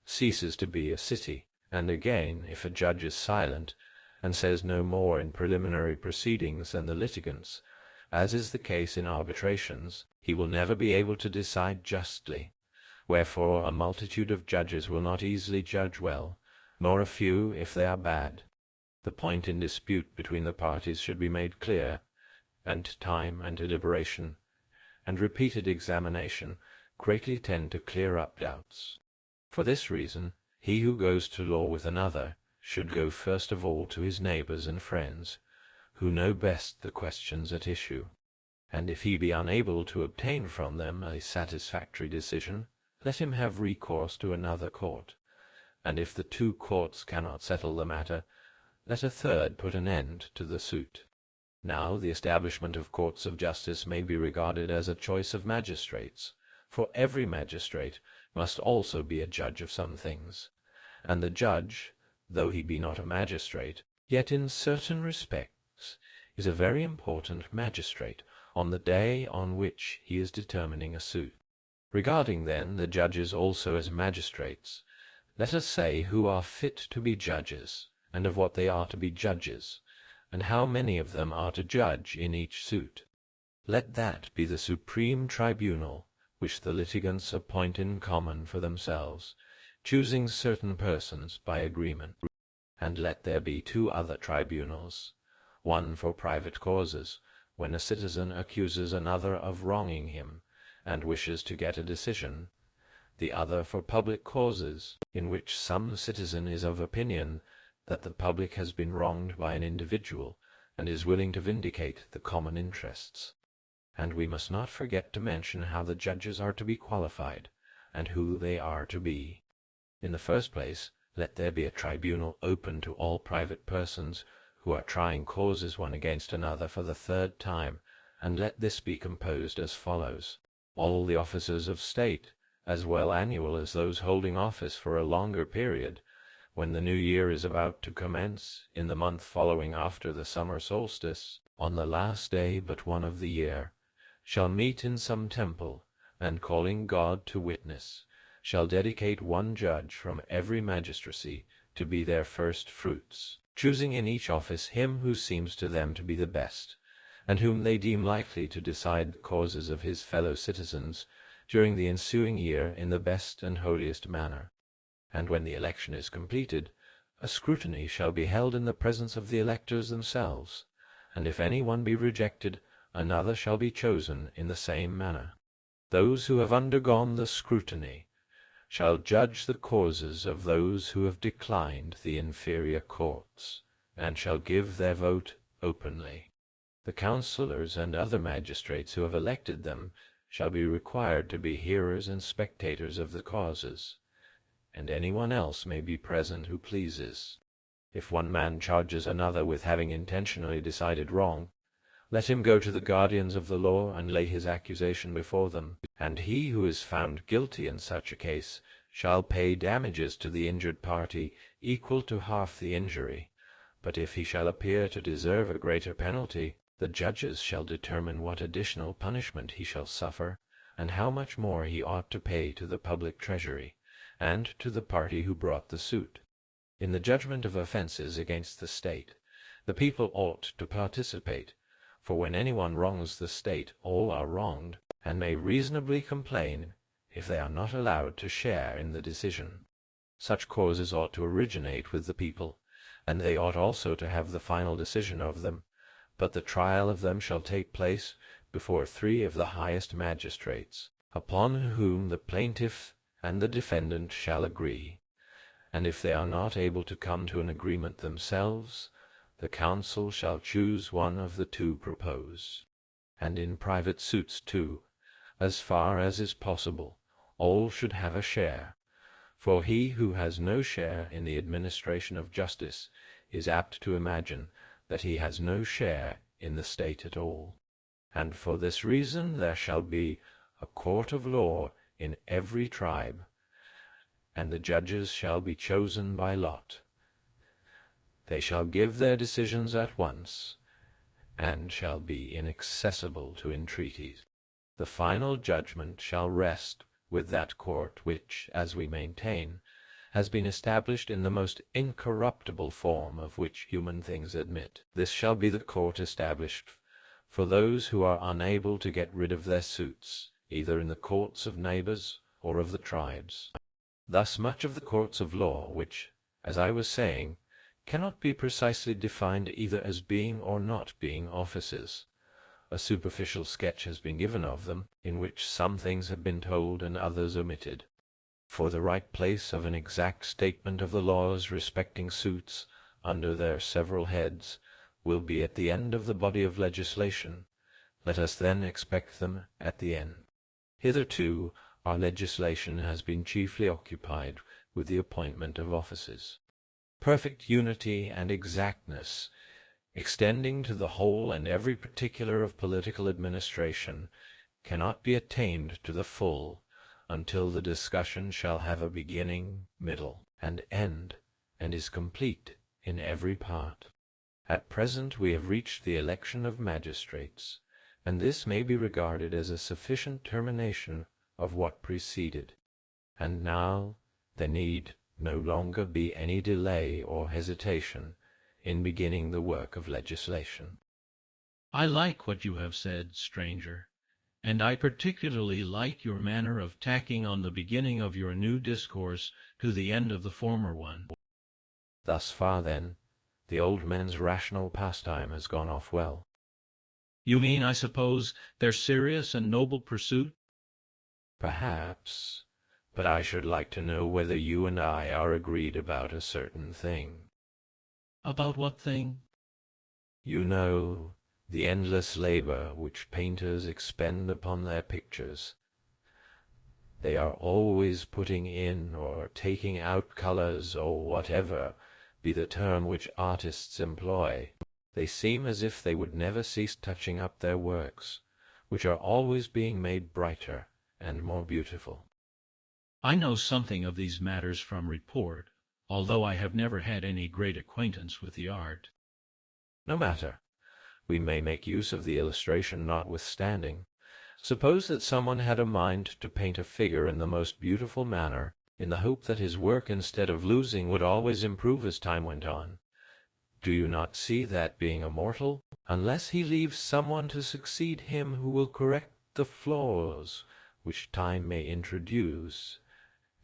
ceases to be a city, and again, if a judge is silent, and says no more in preliminary proceedings than the litigants, as is the case in arbitrations, he will never be able to decide justly. Wherefore a multitude of judges will not easily judge well, nor a few if they are bad. The point in dispute between the parties should be made clear, and time and deliberation, and repeated examination greatly tend to clear up doubts. For this reason, he who goes to law with another should go first of all to his neighbors and friends, who know best the questions at issue, and if he be unable to obtain from them a satisfactory decision, let him have recourse to another court, and if the two courts cannot settle the matter, let a third put an end to the suit. Now the establishment of courts of justice may be regarded as a choice of magistrates, for every magistrate must also be a judge of some things, and the judge, though he be not a magistrate, yet in certain respects is a very important magistrate on the day on which he is determining a suit. Regarding, then, the judges also as magistrates, let us say who are fit to be judges, and of what they are to be judges, and how many of them are to judge in each suit. Let that be the supreme tribunal which the litigants appoint in common for themselves, choosing certain persons by agreement. And let there be two other tribunals, one for private causes, when a citizen accuses another of wronging him, and wishes to get a decision, the other for public causes, in which some citizen is of opinion that the public has been wronged by an individual, and is willing to vindicate the common interests. And we must not forget to mention how the judges are to be qualified, and who they are to be. In the first place, let there be a tribunal open to all private persons who are trying causes one against another for the third time, and let this be composed as follows: all the officers of state, as well annual as those holding office for a longer period, when the new year is about to commence, in the month following after the summer solstice, on the last day but one of the year, shall meet in some temple, and calling God to witness, shall dedicate one judge from every magistracy to be their first fruits, choosing in each office him who seems to them to be the best, and whom they deem likely to decide the causes of his fellow citizens during the ensuing year in the best and holiest manner. And when the election is completed, a scrutiny shall be held in the presence of the electors themselves, and if any one be rejected, another shall be chosen in the same manner. Those who have undergone the scrutiny shall judge the causes of those who have declined the inferior courts, and shall give their vote openly. The councillors and other magistrates who have elected them shall be required to be hearers and spectators of the causes, and anyone else may be present who pleases. If one man charges another with having intentionally decided wrong, let him go to the guardians of the law and lay his accusation before them, and he who is found guilty in such a case shall pay damages to the injured party equal to half the injury. But if he shall appear to deserve a greater penalty, the judges shall determine what additional punishment he shall suffer, and how much more he ought to pay to the public treasury, and to the party who brought the suit. In the judgment of offences against the state, the people ought to participate, for when anyone wrongs the state, all are wronged, and may reasonably complain if they are not allowed to share in the decision. Such causes ought to originate with the people, and they ought also to have the final decision of them, but the trial of them shall take place before 3 of the highest magistrates, upon whom the plaintiff and the defendant shall agree, and if they are not able to come to an agreement themselves, the council shall choose one of the 2 proposed. And in private suits too, as far as is possible, all should have a share, for he who has no share in the administration of justice is apt to imagine that he has no share in the state at all. And for this reason there shall be a court of law in every tribe, and the judges shall be chosen by lot. They shall give their decisions at once, and shall be inaccessible to entreaties. The final judgment shall rest with that court which, as we maintain, has been established in the most incorruptible form of which human things admit. This shall be the court established for those who are unable to get rid of their suits, either in the courts of neighbors or of the tribes. Thus much of the courts of law, which, as I was saying, cannot be precisely defined either as being or not being offices. A superficial sketch has been given of them, in which some things have been told and others omitted. For the right place of an exact statement of the laws respecting suits, under their several heads, will be at the end of the body of legislation. Let us then expect them at the end. Hitherto our legislation has been chiefly occupied with the appointment of offices. Perfect unity and exactness, extending to the whole and every particular of political administration, cannot be attained to the full until the discussion shall have a beginning, middle, and end, and is complete in every part. At present we have reached the election of magistrates, and this may be regarded as a sufficient termination of what preceded. And now there need no longer be any delay or hesitation in beginning the work of legislation. I like what you have said, stranger, and I particularly like your manner of tacking on the beginning of your new discourse to the end of the former one. Thus far, then, the old men's rational pastime has gone off well. You mean, I suppose, their serious and noble pursuit? Perhaps, but I should like to know whether you and I are agreed about a certain thing. About what thing? You know, the endless labor which painters expend upon their pictures. They are always putting in or taking out colors, or whatever be the term which artists employ. They seem as if they would never cease touching up their works, which are always being made brighter and more beautiful. I know something of these matters from report, although I have never had any great acquaintance with the art. No matter. We may make use of the illustration notwithstanding. Suppose that someone had a mind to paint a figure in the most beautiful manner, in the hope that his work, instead of losing, would always improve as time went on. Do you not see that, being immortal, unless he leaves someone to succeed him who will correct the flaws which time may introduce,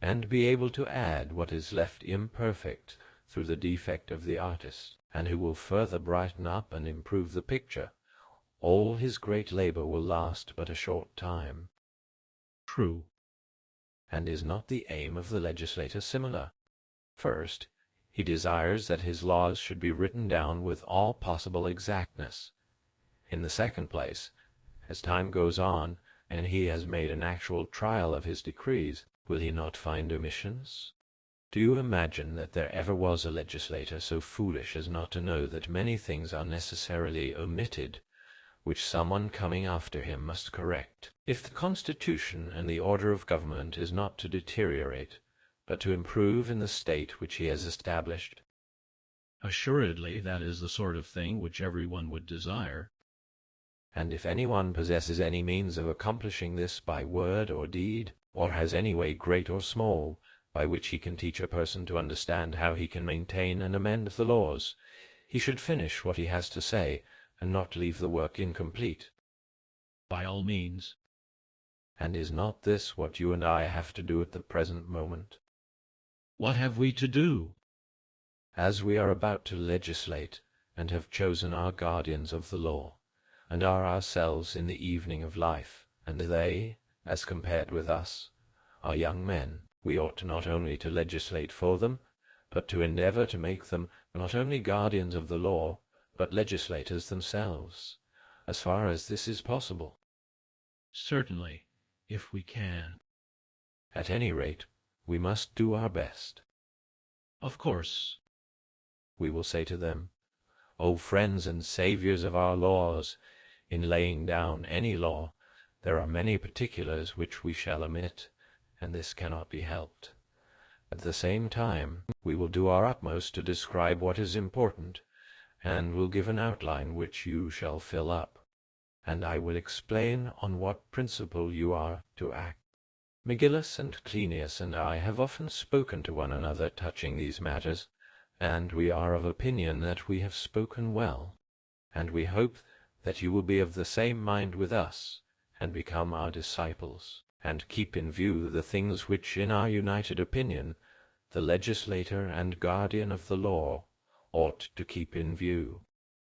and be able to add what is left imperfect through the defect of the artist, and who will further brighten up and improve the picture, all his great labor will last but a short time. True. And is not the aim of the legislator similar? First, he desires that his laws should be written down with all possible exactness. In the second place, as time goes on, and he has made an actual trial of his decrees, will he not find omissions? Do you imagine that there ever was a legislator so foolish as not to know that many things are necessarily omitted, which someone coming after him must correct? If the constitution and the order of government is not to deteriorate, but to improve in the state which he has established. Assuredly, that is the sort of thing which everyone would desire. And if anyone possesses any means of accomplishing this by word or deed, or has any way, great or small, by which he can teach a person to understand how he can maintain and amend the laws, he should finish what he has to say, and not leave the work incomplete. By all means. And is not this what you and I have to do at the present moment? What have we to do? As we are about to legislate, and have chosen our guardians of the law, and are ourselves in the evening of life, and they, as compared with us, are young men, we ought not only to legislate for them, but to endeavor to make them not only guardians of the law, but legislators themselves, as far as this is possible. Certainly, if we can. At any rate, we must do our best. Of course. We will say to them, O friends and saviors of our laws, in laying down any law, there are many particulars which we shall omit, and this cannot be helped. At the same time, we will do our utmost to describe what is important, and will give an outline which you shall fill up, and I will explain on what principle you are to act. Megillus and Cleinias and I have often spoken to one another touching these matters, and we are of opinion that we have spoken well, and we hope that you will be of the same mind with us, and become our disciples, and keep in view the things which, in our united opinion, the legislator and guardian of the law ought to keep in view.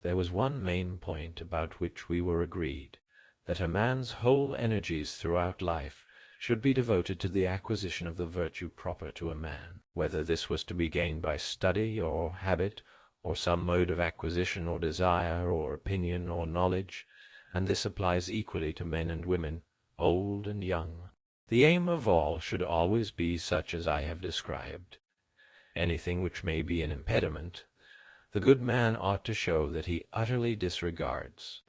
There was one main point about which we were agreed, that a man's whole energies throughout life should be devoted to the acquisition of the virtue proper to a man, whether this was to be gained by study or habit, or some mode of acquisition or desire or opinion or knowledge, and this applies equally to men and women, old and young. The aim of all should always be such as I have described. Anything which may be an impediment, the good man ought to show that he utterly disregards.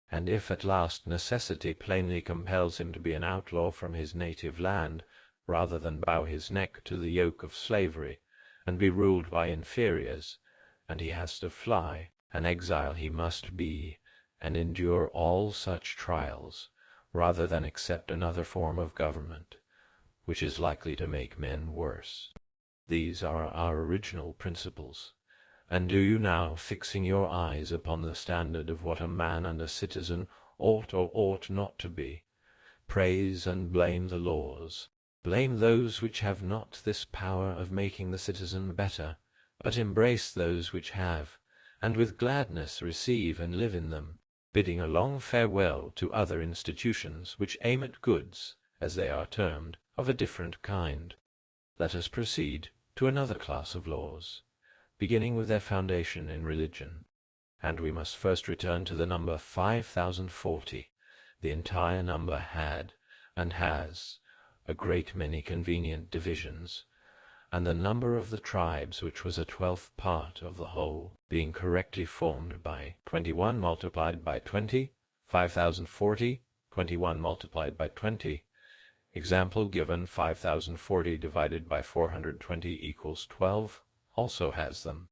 And if at last necessity plainly compels him to be an outlaw from his native land, rather than bow his neck to the yoke of slavery, and be ruled by inferiors, and he has to fly, an exile he must be, and endure all such trials, rather than accept another form of government, which is likely to make men worse. These are our original principles. And do you now, fixing your eyes upon the standard of what a man and a citizen ought or ought not to be, praise and blame the laws, blame those which have not this power of making the citizen better, but embrace those which have, and with gladness receive and live in them, bidding a long farewell to other institutions which aim at goods, as they are termed, of a different kind. Let us proceed to another class of laws, beginning with their foundation in religion. And we must first return to the number 5040. The entire number had, and has, a great many convenient divisions, and the number of the tribes, which was a 12th part of the whole, being correctly formed by 21 multiplied by 20, 5040, 21 multiplied by 20. Example given, 5040 divided by 420 equals 12, also has them.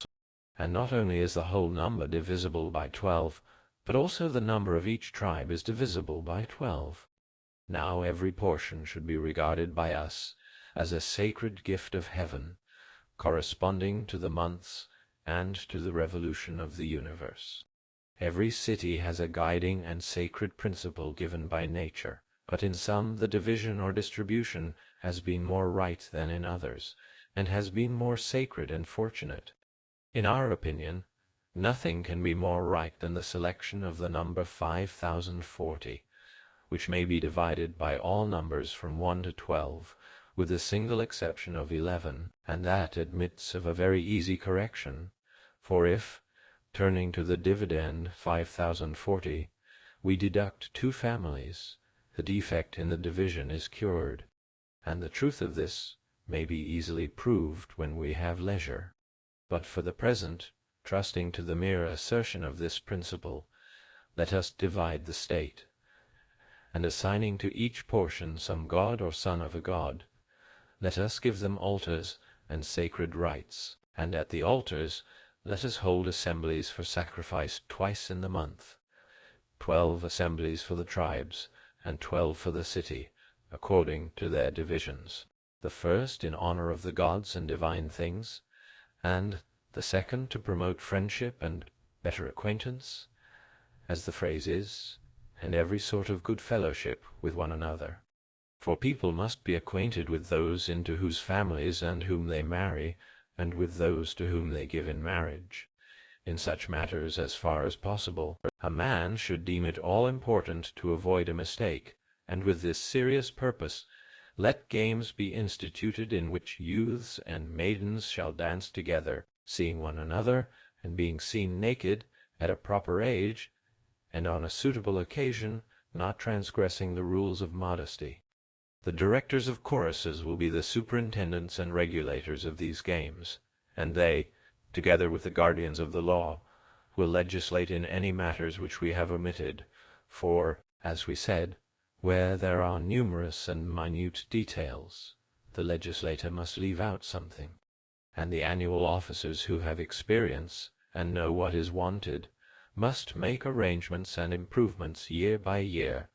And not only is the whole number divisible by 12, but also the number of each tribe is divisible by 12. Now every portion should be regarded by us as a sacred gift of heaven, corresponding to the months and to the revolution of the universe. Every city has a guiding and sacred principle given by nature, but in some the division or distribution has been more right than in others, and has been more sacred and fortunate. In our opinion, nothing can be more right than the selection of the number 5040, which may be divided by all numbers from 1 to 12, with the single exception of 11, and that admits of a very easy correction. For if, turning to the dividend 5040, we deduct 2 families, the defect in the division is cured, and the truth of this may be easily proved when we have leisure. But for the present, trusting to the mere assertion of this principle, let us divide the state, and assigning to each portion some god or son of a god, let us give them altars and sacred rites, and at the altars let us hold assemblies for sacrifice twice in the month, 12 assemblies for the tribes, and 12 for the city, according to their divisions, the first in honor of the gods and divine things, and the second to promote friendship and better acquaintance, as the phrase is, and every sort of good fellowship with one another. For people must be acquainted with those into whose families and whom they marry, and with those to whom they give in marriage. In such matters, as far as possible, a man should deem it all important to avoid a mistake, and with this serious purpose let games be instituted in which youths and maidens shall dance together, seeing one another, and being seen naked, at a proper age, and on a suitable occasion, not transgressing the rules of modesty. The directors of choruses will be the superintendents and regulators of these games, and they, together with the guardians of the law, will legislate in any matters which we have omitted, for, as we said, where there are numerous and minute details, the legislator must leave out something, and the annual officers who have experience, and know what is wanted, must make arrangements and improvements year by year,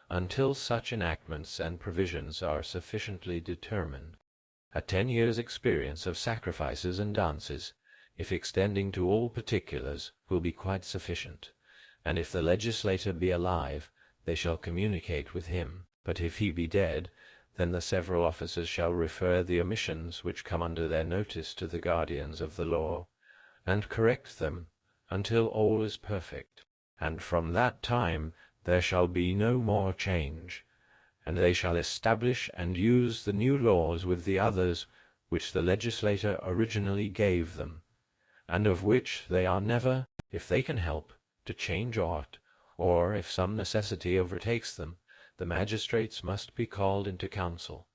until such enactments and provisions are sufficiently determined. A 10 years' experience of sacrifices and dances, if extending to all particulars, will be quite sufficient, and if the legislator be alive, they shall communicate with him, but if he be dead, then the several officers shall refer the omissions which come under their notice to the guardians of the law, and correct them until all is perfect, and from that time there shall be no more change, and they shall establish and use the new laws with the others which the legislator originally gave them, and of which they are never, if they can help, to change aught, or, if some necessity overtakes them, the magistrates must be called into council,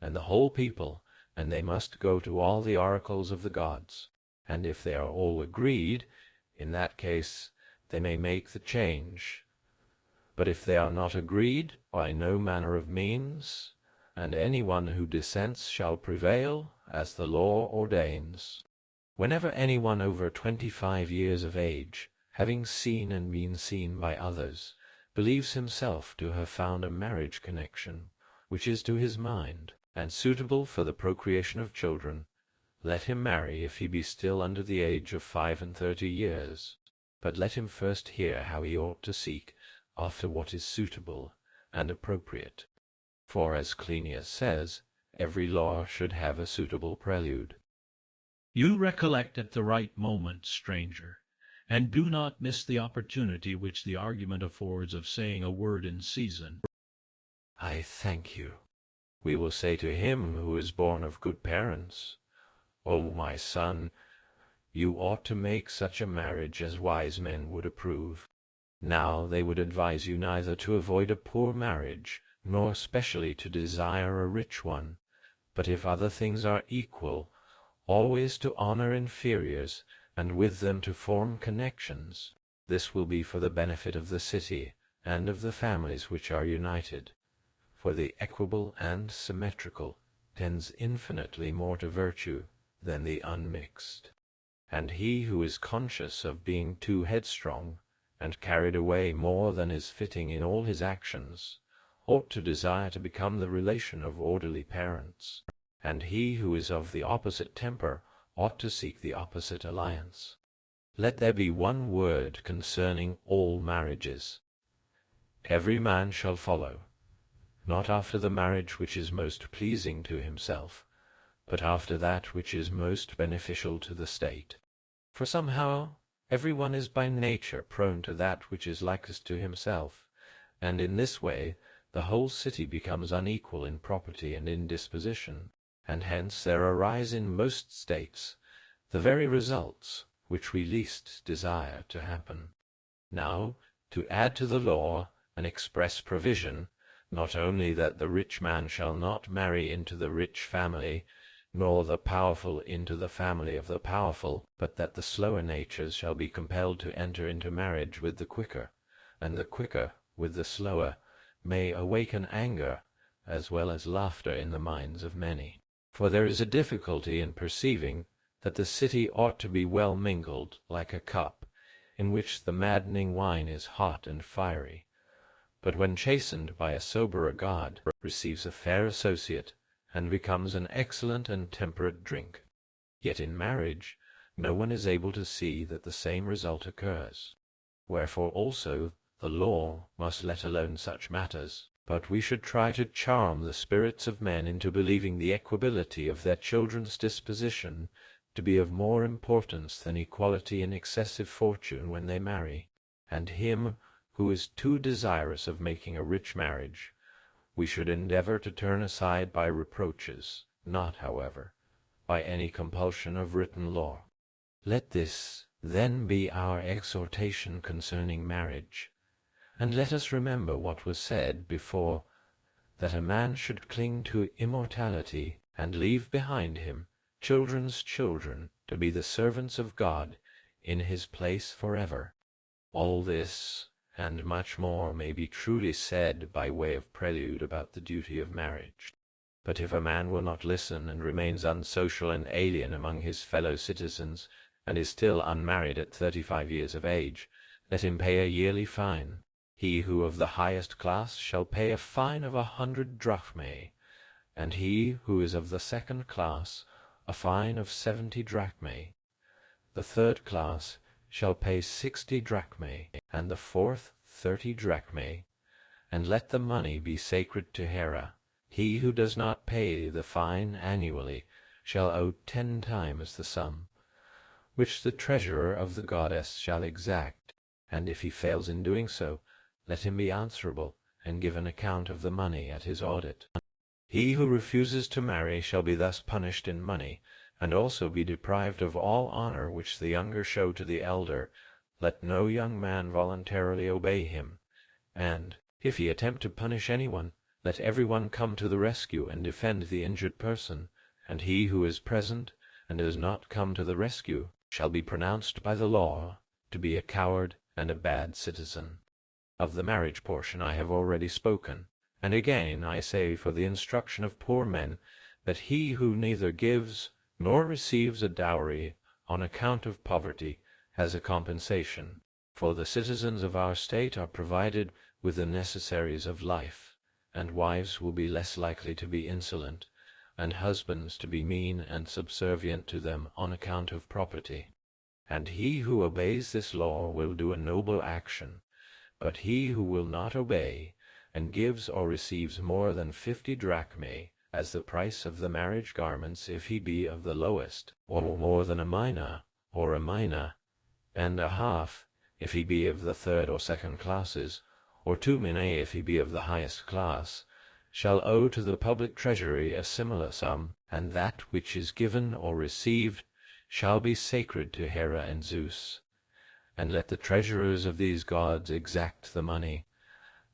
and the whole people, and they must go to all the oracles of the gods. And if they are all agreed, in that case they may make the change. But if they are not agreed, by no manner of means, and any one who dissents shall prevail, as the law ordains. Whenever any one over 25 years of age, having seen and been seen by others, believes himself to have found a marriage connection, which is to his mind, and suitable for the procreation of children, let him marry if he be still under the age of 35 years. But let him first hear how he ought to seek after what is suitable and appropriate. For, as Cleinias says, every law should have a suitable prelude. You recollect at the right moment, stranger, and do not miss the opportunity which the argument affords of saying a word in season. I thank you. We will say to him who is born of good parents, O my son, you ought to make such a marriage as wise men would approve. Now they would advise you neither to avoid a poor marriage, nor specially to desire a rich one, but if other things are equal, always to honor inferiors, and with them to form connections. This will be for the benefit of the city, and of the families which are united. For the equable and symmetrical tends infinitely more to virtue than the unmixed. And he who is conscious of being too headstrong, and carried away more than is fitting in all his actions, ought to desire to become the relation of orderly parents. And he who is of the opposite temper ought to seek the opposite alliance. Let there be one word concerning all marriages. Every man shall follow, not after the marriage which is most pleasing to himself, but after that which is most beneficial to the state. For somehow every one is by nature prone to that which is likest to himself, and in this way the whole city becomes unequal in property and in disposition, and hence there arise in most states the very results which we least desire to happen. Now, to add to the law an express provision, not only that the rich man shall not marry into the rich family, nor the powerful into the family of the powerful, but that the slower natures shall be compelled to enter into marriage with the quicker, and the quicker with the slower, may awaken anger as well as laughter in the minds of many. For there is a difficulty in perceiving that the city ought to be well mingled, like a cup, in which the maddening wine is hot and fiery, but when chastened by a soberer god, receives a fair associate, and becomes an excellent and temperate drink. Yet in marriage no one is able to see that the same result occurs. Wherefore also the law must let alone such matters, but we should try to charm the spirits of men into believing the equability of their children's disposition to be of more importance than equality in excessive fortune when they marry. And him who is too desirous of making a rich marriage we should endeavor to turn aside by reproaches, not, however, by any compulsion of written law. Let this, then, be our exhortation concerning marriage, and let us remember what was said before, that a man should cling to immortality, and leave behind him children's children to be the servants of God in his place forever. All this and much more may be truly said by way of prelude about the duty of marriage. But if a man will not listen, and remains unsocial and alien among his fellow citizens, and is still unmarried at 35 years of age, let him pay a yearly fine. He who of the highest class shall pay a fine of 100 drachmae, and he who is of the second class a fine of 70 drachmae. The third class shall pay 60 drachmae, and the fourth 30 drachmae, and let the money be sacred to Hera. He who does not pay the fine annually shall owe 10 times the sum, which the treasurer of the goddess shall exact, and if he fails in doing so, let him be answerable, and give an account of the money at his audit. He who refuses to marry shall be thus punished in money, and also be deprived of all honor which the younger show to the elder. Let no young man voluntarily obey him, and, If he attempt to punish anyone, let everyone come to the rescue and defend the injured person, and he who is present and does not come to the rescue shall be pronounced by the law to be a coward and a bad citizen. Of the marriage portion I have already spoken, and again I say for the instruction of poor men, that he who neither gives nor receives a dowry on account of poverty has a compensation, for the citizens of our state are provided with the necessaries of life, and wives will be less likely to be insolent, and husbands to be mean and subservient to them on account of property. And he who obeys this law will do a noble action, but he who will not obey, and gives or receives more than 50 drachmae as the price of the marriage garments, if he be of the lowest, or more than a mina, or a mina, and a half, if he be of the third or second classes, or 2 minae if he be of the highest class, shall owe to the public treasury a similar sum, and that which is given or received shall be sacred to Hera and Zeus. And let the treasurers of these gods exact the money,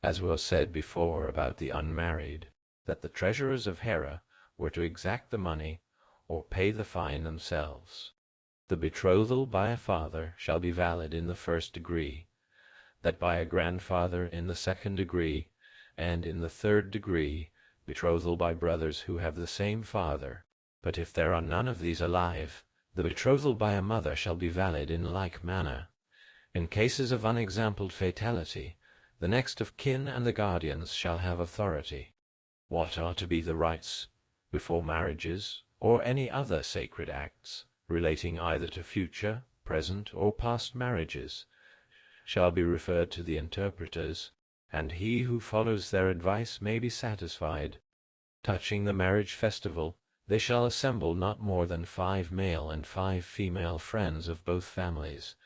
as was said before about the unmarried, that the treasurers of Hera were to exact the money, or pay the fine themselves. The betrothal by a father shall be valid in the 1st degree, that by a grandfather in the 2nd degree, and in the 3rd degree, betrothal by brothers who have the same father. But if there are none of these alive, the betrothal by a mother shall be valid in like manner. In cases of unexampled fatality, the next of kin and the guardians shall have authority. What are to be the rites before marriages, or any other sacred acts, relating either to future, present, or past marriages, shall be referred to the interpreters, and he who follows their advice may be satisfied. Touching the marriage festival, they shall assemble not more than 5 male and 5 female friends of both families,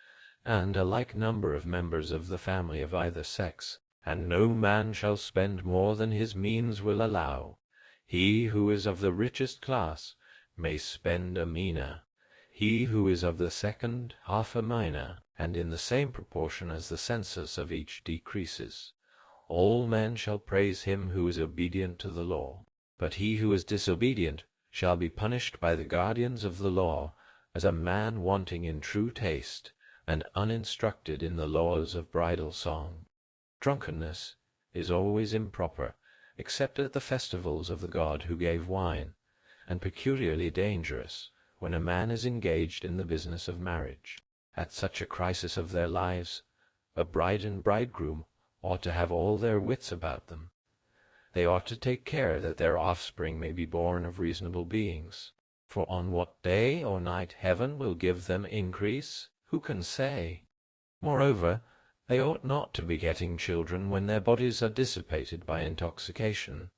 and a like number of members of the family of either sex, and no man shall spend more than his means will allow. He who is of the richest class may spend a mina, he who is of the second half a mina, and in the same proportion as the census of each decreases. All men shall praise him who is obedient to the law, but he who is disobedient shall be punished by the guardians of the law as a man wanting in true taste, and uninstructed in the laws of bridal song. Drunkenness is always improper, except at the festivals of the god who gave wine, and peculiarly dangerous when a man is engaged in the business of marriage. At such a crisis of their lives, a bride and bridegroom ought to have all their wits about them. They ought to take care that their offspring may be born of reasonable beings. For on what day or night heaven will give them increase, who can say? Moreover, they ought not to be getting children when their bodies are dissipated by intoxication,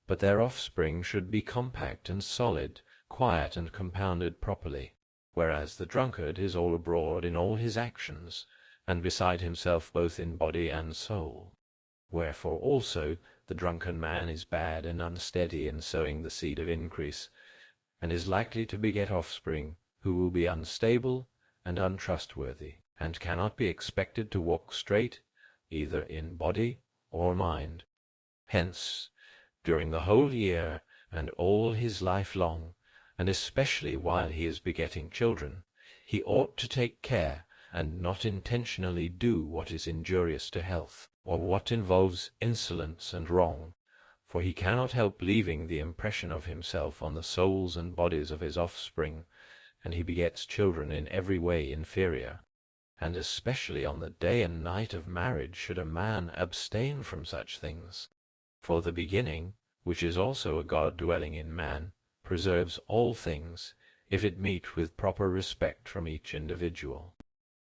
but their offspring should be compact and solid, quiet and compounded properly, whereas the drunkard is all abroad in all his actions, and beside himself both in body and soul. Wherefore also the drunken man is bad and unsteady in sowing the seed of increase, and is likely to beget offspring who will be unstable and untrustworthy, and cannot be expected to walk straight either in body or mind. Hence, during the whole year and all his life long, and especially while he is begetting children, he ought to take care and not intentionally do what is injurious to health, or what involves insolence and wrong, for he cannot help leaving the impression of himself on the souls and bodies of his offspring, and he begets children in every way inferior. And especially on the day and night of marriage should a man abstain from such things. For the beginning, which is also a god dwelling in man, preserves all things, if it meet with proper respect from each individual.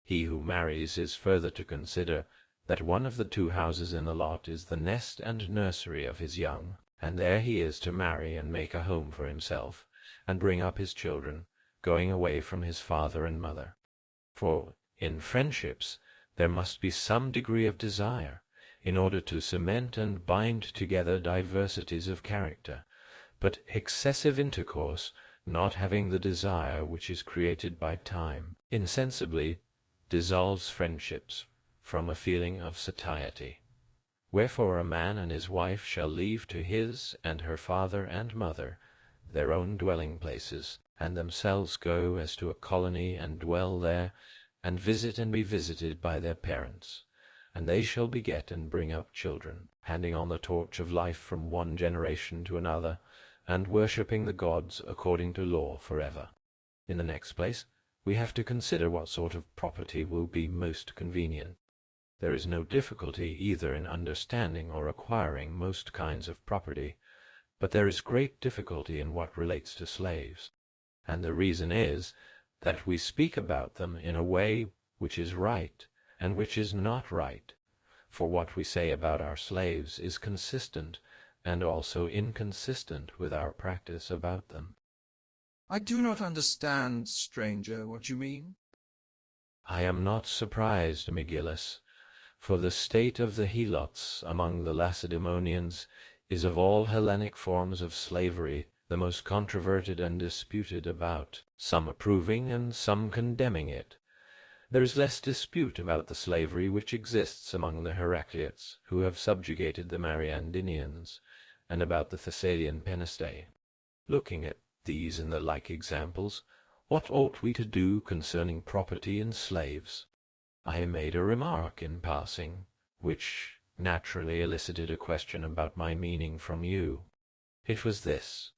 He who marries is further to consider that one of the 2 houses in the lot is the nest and nursery of his young, and there he is to marry and make a home for himself, and bring up his children, going away from his father and mother. For in friendships there must be some degree of desire, in order to cement and bind together diversities of character, but excessive intercourse, not having the desire which is created by time, insensibly dissolves friendships from a feeling of satiety. Wherefore a man and his wife shall leave to his and her father and mother their own dwelling places, and themselves go as to a colony, and dwell there, and visit and be visited by their parents. And they shall beget and bring up children, handing on the torch of life from one generation to another, and worshipping the gods according to law forever. In the next place, we have to consider what sort of property will be most convenient. There is no difficulty either in understanding or acquiring most kinds of property, but there is great difficulty in what relates to slaves, and the reason is that we speak about them in a way which is right and which is not right, for what we say about our slaves is consistent and also inconsistent with our practice about them. I do not understand, stranger, what you mean. I am not surprised, Megillus, for the state of the Helots among the Lacedaemonians is of all Hellenic forms of slavery the most controverted and disputed about, some approving and some condemning it. There is less dispute about the slavery which exists among the Heracleots, who have subjugated the Mariandynians, and about the Thessalian Penestae. Looking at these and the like examples, what ought we to do concerning property and slaves? I made a remark in passing, which naturally elicited a question about my meaning from you. It was this: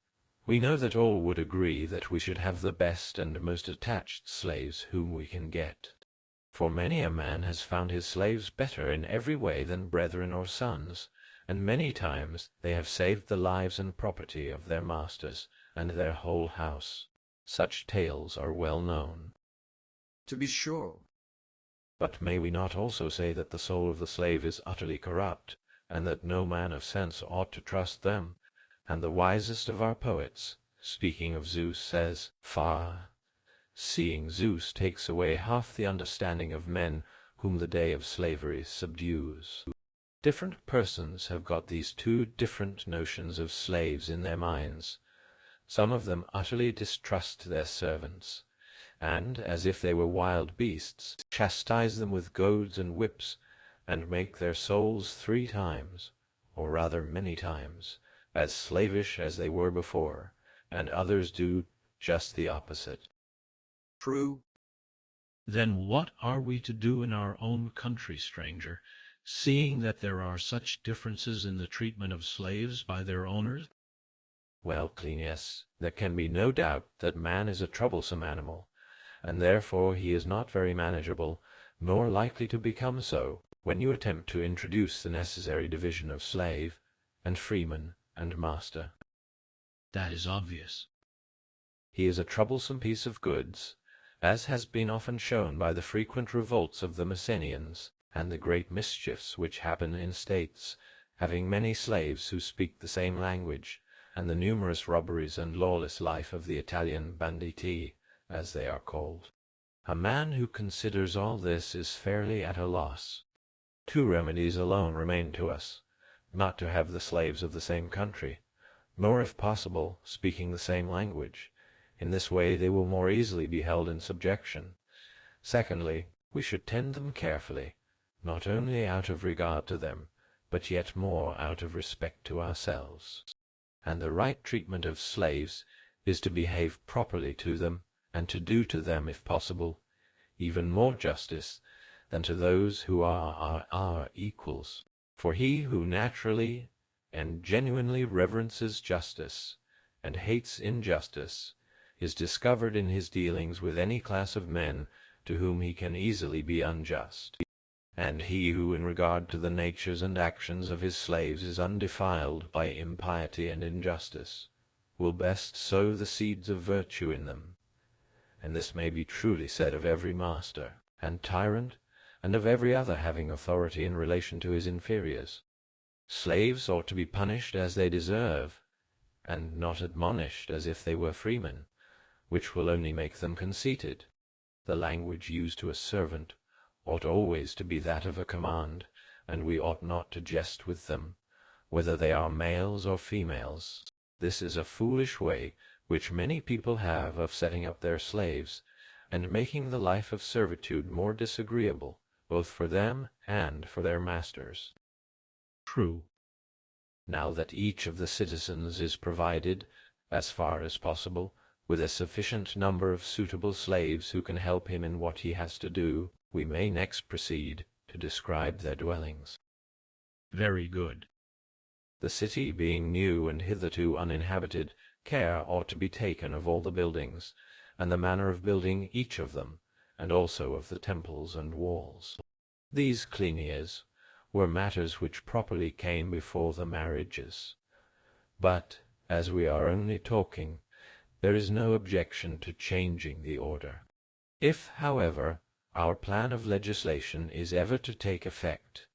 we know that all would agree that we should have the best and most attached slaves whom we can get. For many a man has found his slaves better in every way than brethren or sons, and many times they have saved the lives and property of their masters and their whole house. Such tales are well known. To be sure. But may we not also say that the soul of the slave is utterly corrupt, and that no man of sense ought to trust them? And the wisest of our poets, speaking of Zeus, says, "Far, seeing Zeus takes away half the understanding of men whom the day of slavery subdues." Different persons have got these two different notions of slaves in their minds. Some of them utterly distrust their servants, and, as if they were wild beasts, chastise them with goads and whips, and make their souls 3 times, or rather many times, as slavish as they were before, and others do just the opposite. True. Then what are we to do in our own country, stranger, seeing that there are such differences in the treatment of slaves by their owners? Well, Cleinias, there can be no doubt that man is a troublesome animal, and therefore he is not very manageable, nor likely to become so, when you attempt to introduce the necessary division of slave, and freeman, and master. That is obvious. He is a troublesome piece of goods, as has been often shown by the frequent revolts of the Messenians, and the great mischiefs which happen in states, having many slaves who speak the same language, and the numerous robberies and lawless life of the Italian banditti, as they are called. A man who considers all this is fairly at a loss. 2 remedies alone remain to us: not to have the slaves of the same country, nor, if possible, speaking the same language. In this way they will more easily be held in subjection. Secondly, we should tend them carefully, not only out of regard to them, but yet more out of respect to ourselves. And the right treatment of slaves is to behave properly to them, and to do to them, if possible, even more justice than to those who are our equals. For he who naturally and genuinely reverences justice, and hates injustice, is discovered in his dealings with any class of men to whom he can easily be unjust. And he who in regard to the natures and actions of his slaves is undefiled by impiety and injustice, will best sow the seeds of virtue in them. And this may be truly said of every master and tyrant, and of every other having authority in relation to his inferiors. Slaves ought to be punished as they deserve, and not admonished as if they were freemen, which will only make them conceited. The language used to a servant ought always to be that of a command, and we ought not to jest with them, whether they are males or females. This is a foolish way which many people have of setting up their slaves, and making the life of servitude more disagreeable, both for them and for their masters. True. Now that each of the citizens is provided, as far as possible, with a sufficient number of suitable slaves who can help him in what he has to do, we may next proceed to describe their dwellings. Very good. The city being new and hitherto uninhabited, care ought to be taken of all the buildings, and the manner of building each of them, and also of the temples and walls. These, Cleinias, were matters which properly came before the marriages. But, as we are only talking, there is no objection to changing the order. If, however, our plan of legislation is ever to take effect,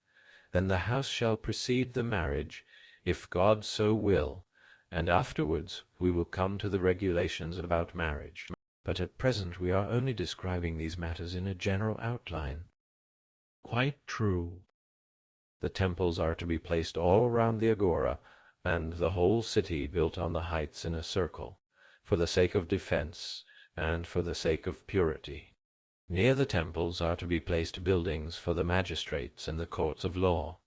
then the house shall precede the marriage, if God so will, and afterwards we will come to the regulations about marriage. But at present we are only describing these matters in a general outline. Quite true. The temples are to be placed all round the agora, and the whole city built on the heights in a circle, for the sake of defense, and for the sake of purity. Near the temples are to be placed buildings for the magistrates and the courts of law.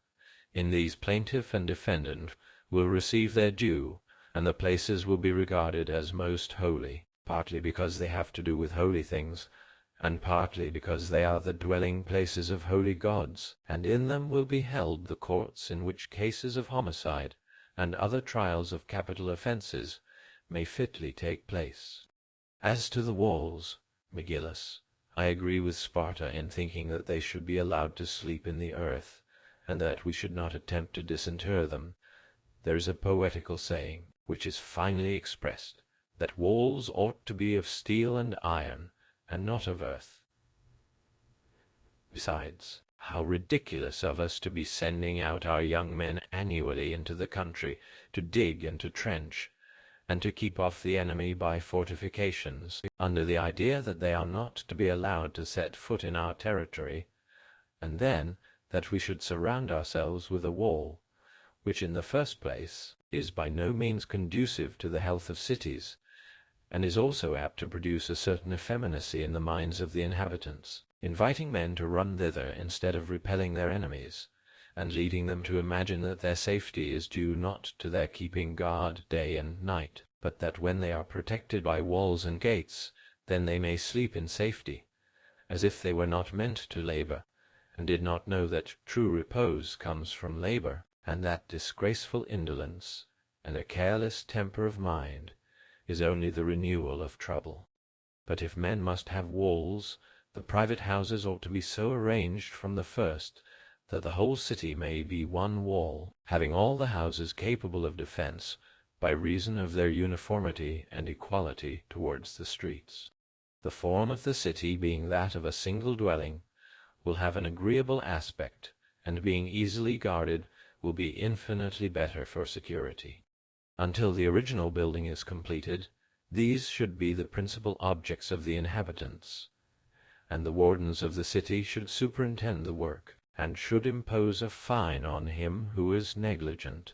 In these plaintiff and defendant will receive their due, and the places will be regarded as most holy, partly because they have to do with holy things, and partly because they are the dwelling places of holy gods, and in them will be held the courts in which cases of homicide and other trials of capital offences may fitly take place. As to the walls, Megillus, I agree with Sparta in thinking that they should be allowed to sleep in the earth, and that we should not attempt to disinter them. There is a poetical saying, which is finely expressed, that walls ought to be of steel and iron, and not of earth. Besides, how ridiculous of us to be sending out our young men annually into the country to dig and to trench, and to keep off the enemy by fortifications, under the idea that they are not to be allowed to set foot in our territory, and then that we should surround ourselves with a wall, which in the first place is by no means conducive to the health of cities, and is also apt to produce a certain effeminacy in the minds of the inhabitants, inviting men to run thither instead of repelling their enemies, and leading them to imagine that their safety is due not to their keeping guard day and night, but that when they are protected by walls and gates, then they may sleep in safety, as if they were not meant to labor, and did not know that true repose comes from labor, and that disgraceful indolence and a careless temper of mind is only the renewal of trouble. But if men must have walls, the private houses ought to be so arranged from the first that the whole city may be one wall, having all the houses capable of defense by reason of their uniformity and equality towards the streets. The form of the city being that of a single dwelling, will have an agreeable aspect, and being easily guarded, will be infinitely better for security. Until the original building is completed, these should be the principal objects of the inhabitants, and the wardens of the city should superintend the work, and should impose a fine on him who is negligent.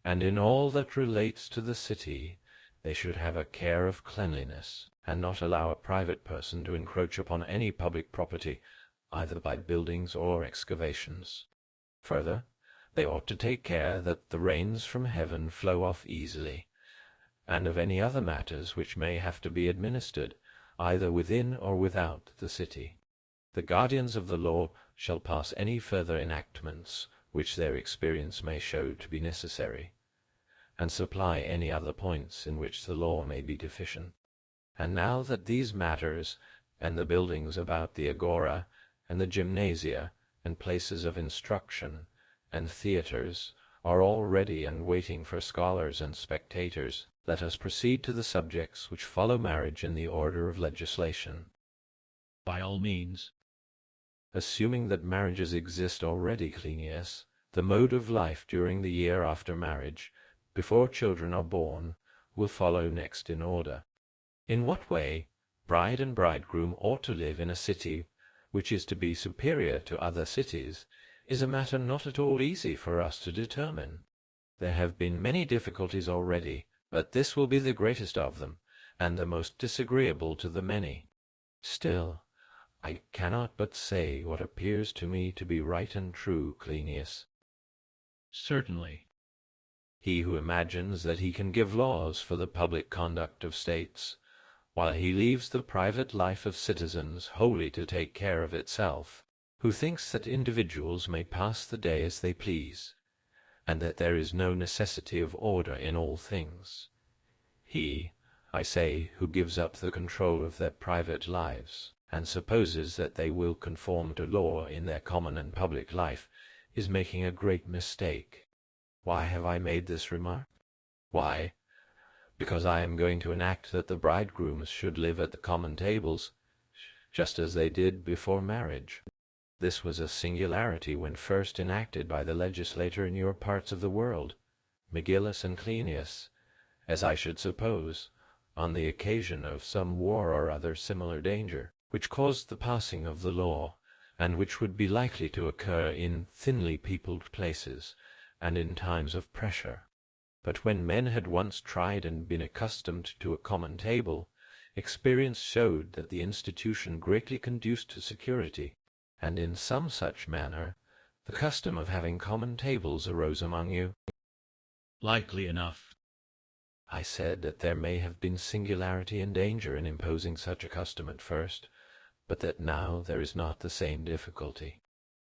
And in all that relates to the city, they should have a care of cleanliness, and not allow a private person to encroach upon any public property, either by buildings or excavations. Further, they ought to take care that the rains from heaven flow off easily, and of any other matters which may have to be administered, either within or without the city. The guardians of the law shall pass any further enactments which their experience may show to be necessary, and supply any other points in which the law may be deficient. And now that these matters, and the buildings about the agora, and the gymnasia, and places of instruction, and theatres, are all ready and waiting for scholars and spectators, let us proceed to the subjects which follow marriage in the order of legislation. By all means. Assuming that marriages exist already, Cleinias, the mode of life during the year after marriage, before children are born, will follow next in order. In what way bride and bridegroom ought to live in a city which is to be superior to other cities is a matter not at all easy for us to determine. There have been many difficulties already, but this will be the greatest of them, and the most disagreeable to the many. Still, I cannot but say what appears to me to be right and true, Cleinias. Certainly. He who imagines that he can give laws for the public conduct of states, while he leaves the private life of citizens wholly to take care of itself, who thinks that individuals may pass the day as they please, and that there is no necessity of order in all things. He, I say, who gives up the control of their private lives, and supposes that they will conform to law in their common and public life, is making a great mistake. Why have I made this remark? Why, because I am going to enact that the bridegrooms should live at the common tables, just as they did before marriage. This was a singularity when first enacted by the legislator in your parts of the world, Megillus and Cleinias, as I should suppose, on the occasion of some war or other similar danger, which caused the passing of the law, and which would be likely to occur in thinly peopled places, and in times of pressure. But when men had once tried and been accustomed to a common table, experience showed that the institution greatly conduced to security, and in some such manner the custom of having common tables arose among you. Likely enough. I said that there may have been singularity and danger in imposing such a custom at first, but that now there is not the same difficulty.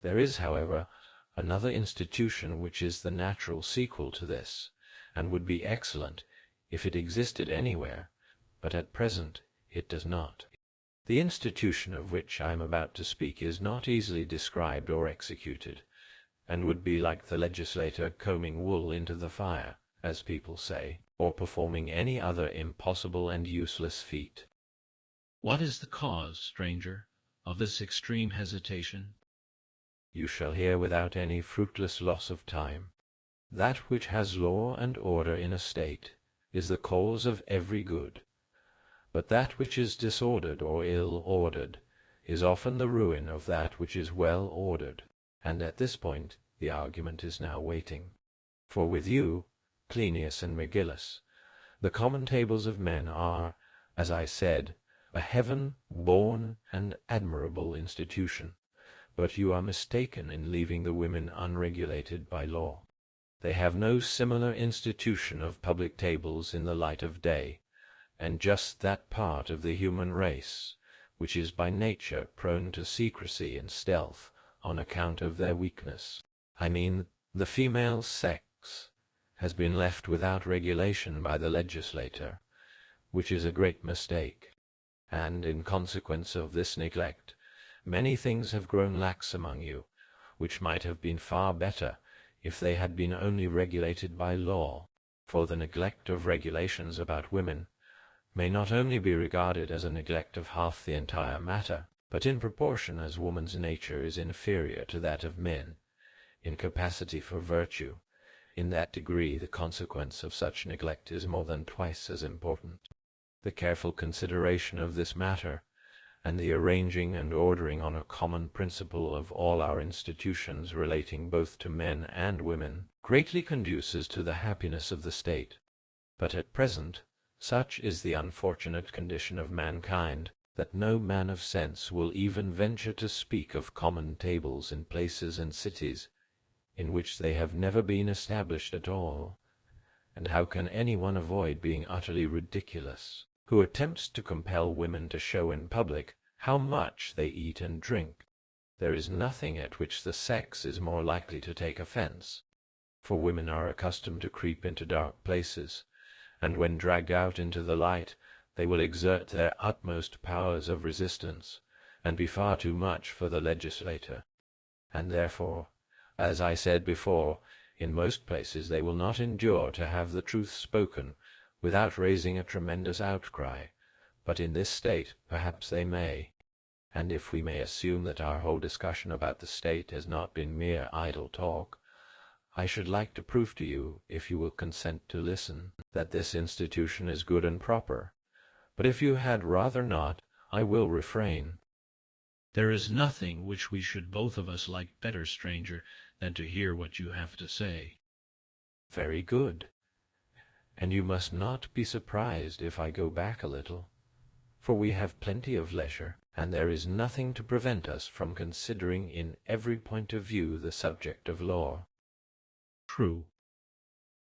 There is, however, another institution which is the natural sequel to this, and would be excellent if it existed anywhere, but at present it does not. The institution of which I am about to speak is not easily described or executed, and would be like the legislator combing wool into the fire, as people say, or performing any other impossible and useless feat. What is the cause, stranger, of this extreme hesitation? You shall hear without any fruitless loss of time. That which has law and order in a state is the cause of every good, but that which is disordered or ill-ordered is often the ruin of that which is well-ordered, and at this point the argument is now waiting. For with you, Cleinias and Megillus, the common tables of men are, as I said, a heaven-born and admirable institution, but you are mistaken in leaving the women unregulated by law. They have no similar institution of public tables in the light of day, and just that part of the human race which is by nature prone to secrecy and stealth on account of their weakness, I mean the female sex, has been left without regulation by the legislator, which is a great mistake, and in consequence of this neglect many things have grown lax among you, which might have been far better if they had been only regulated by law. For the neglect of regulations about women may not only be regarded as a neglect of half the entire matter, but in proportion as woman's nature is inferior to that of men in capacity for virtue, in that degree the consequence of such neglect is more than twice as important. The careful consideration of this matter, and the arranging and ordering on a common principle of all our institutions relating both to men and women, greatly conduces to the happiness of the state. But at present such is the unfortunate condition of mankind, that no man of sense will even venture to speak of common tables in places and cities in which they have never been established at all. And how can any one avoid being utterly ridiculous who attempts to compel women to show in public how much they eat and drink? There is nothing at which the sex is more likely to take offense, for women are accustomed to creep into dark places, and when dragged out into the light they will exert their utmost powers of resistance, and be far too much for the legislator. And therefore, as I said before, in most places they will not endure to have the truth spoken without raising a tremendous outcry, but in this state perhaps they may. And if we may assume that our whole discussion about the state has not been mere idle talk, I should like to prove to you, if you will consent to listen, that this institution is good and proper. But if you had rather not, I will refrain. There is nothing which we should both of us like better, stranger, than to hear what you have to say. Very good. And you must not be surprised if I go back a little, for we have plenty of leisure, and there is nothing to prevent us from considering in every point of view the subject of law. True.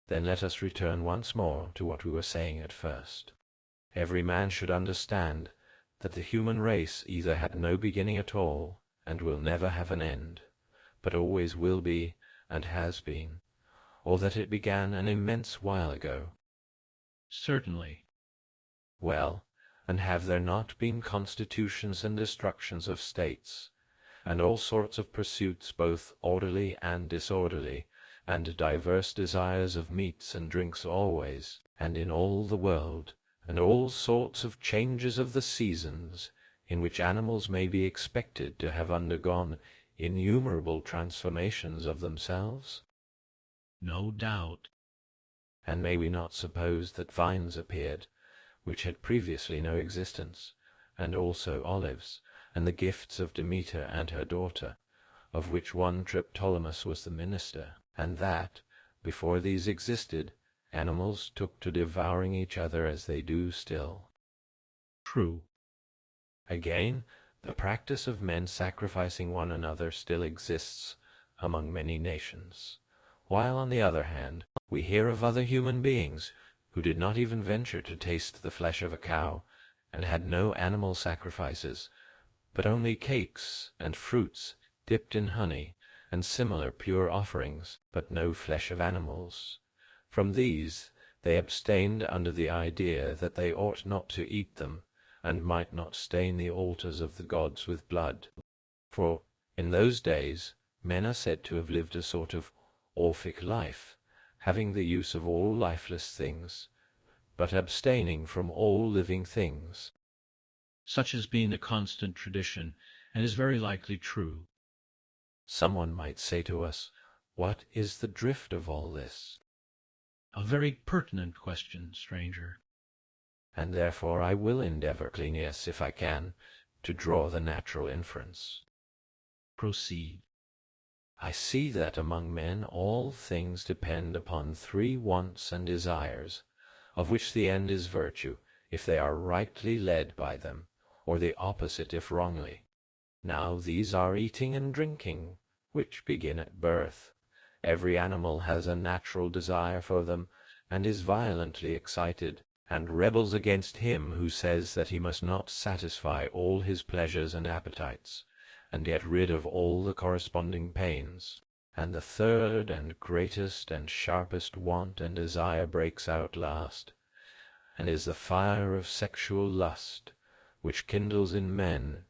Then let us return once more to what we were saying at first. Every man should understand that the human race either had no beginning at all, and will never have an end, but always will be, and has been, or that it began an immense while ago. Certainly. Well, and have there not been constitutions and destructions of states, and all sorts of pursuits both orderly and disorderly, and diverse desires of meats and drinks always, and in all the world, and all sorts of changes of the seasons, in which animals may be expected to have undergone innumerable transformations of themselves? No doubt. And may we not suppose that vines appeared, which had previously no existence, and also olives, and the gifts of Demeter and her daughter, of which one Triptolemus was the minister, and that, before these existed, animals took to devouring each other as they do still? True. Again, the practice of men sacrificing one another still exists among many nations, while on the other hand we hear of other human beings who did not even venture to taste the flesh of a cow, and had no animal sacrifices, but only cakes and fruits dipped in honey, and similar pure offerings, but no flesh of animals. From these they abstained under the idea that they ought not to eat them, and might not stain the altars of the gods with blood. For in those days men are said to have lived a sort of Orphic life, having the use of all lifeless things, but abstaining from all living things. Such has been a constant tradition, and is very likely true. Someone might say to us, what is the drift of all this? A very pertinent question, stranger. And therefore I will endeavor, Cleinias, if I can, to draw the natural inference. Proceed. I see that among men all things depend upon three wants and desires, of which the end is virtue, if they are rightly led by them, or the opposite if wrongly. Now these are eating and drinking, which begin at birth. Every animal has a natural desire for them, and is violently excited, and rebels against him who says that he must not satisfy all his pleasures and appetites, and get rid of all the corresponding pains. And the third and greatest and sharpest want and desire breaks out last, and is the fire of sexual lust, which kindles in men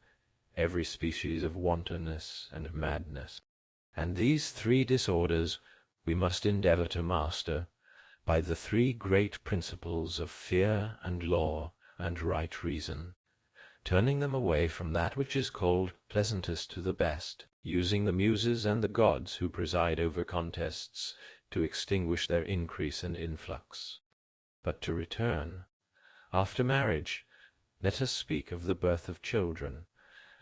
every species of wantonness and madness. And these three disorders we must endeavor to master by the three great principles of fear and law and right reason, turning them away from that which is called pleasantest to the best, using the muses and the gods who preside over contests to extinguish their increase and influx. But to return, after marriage, let us speak of the birth of children,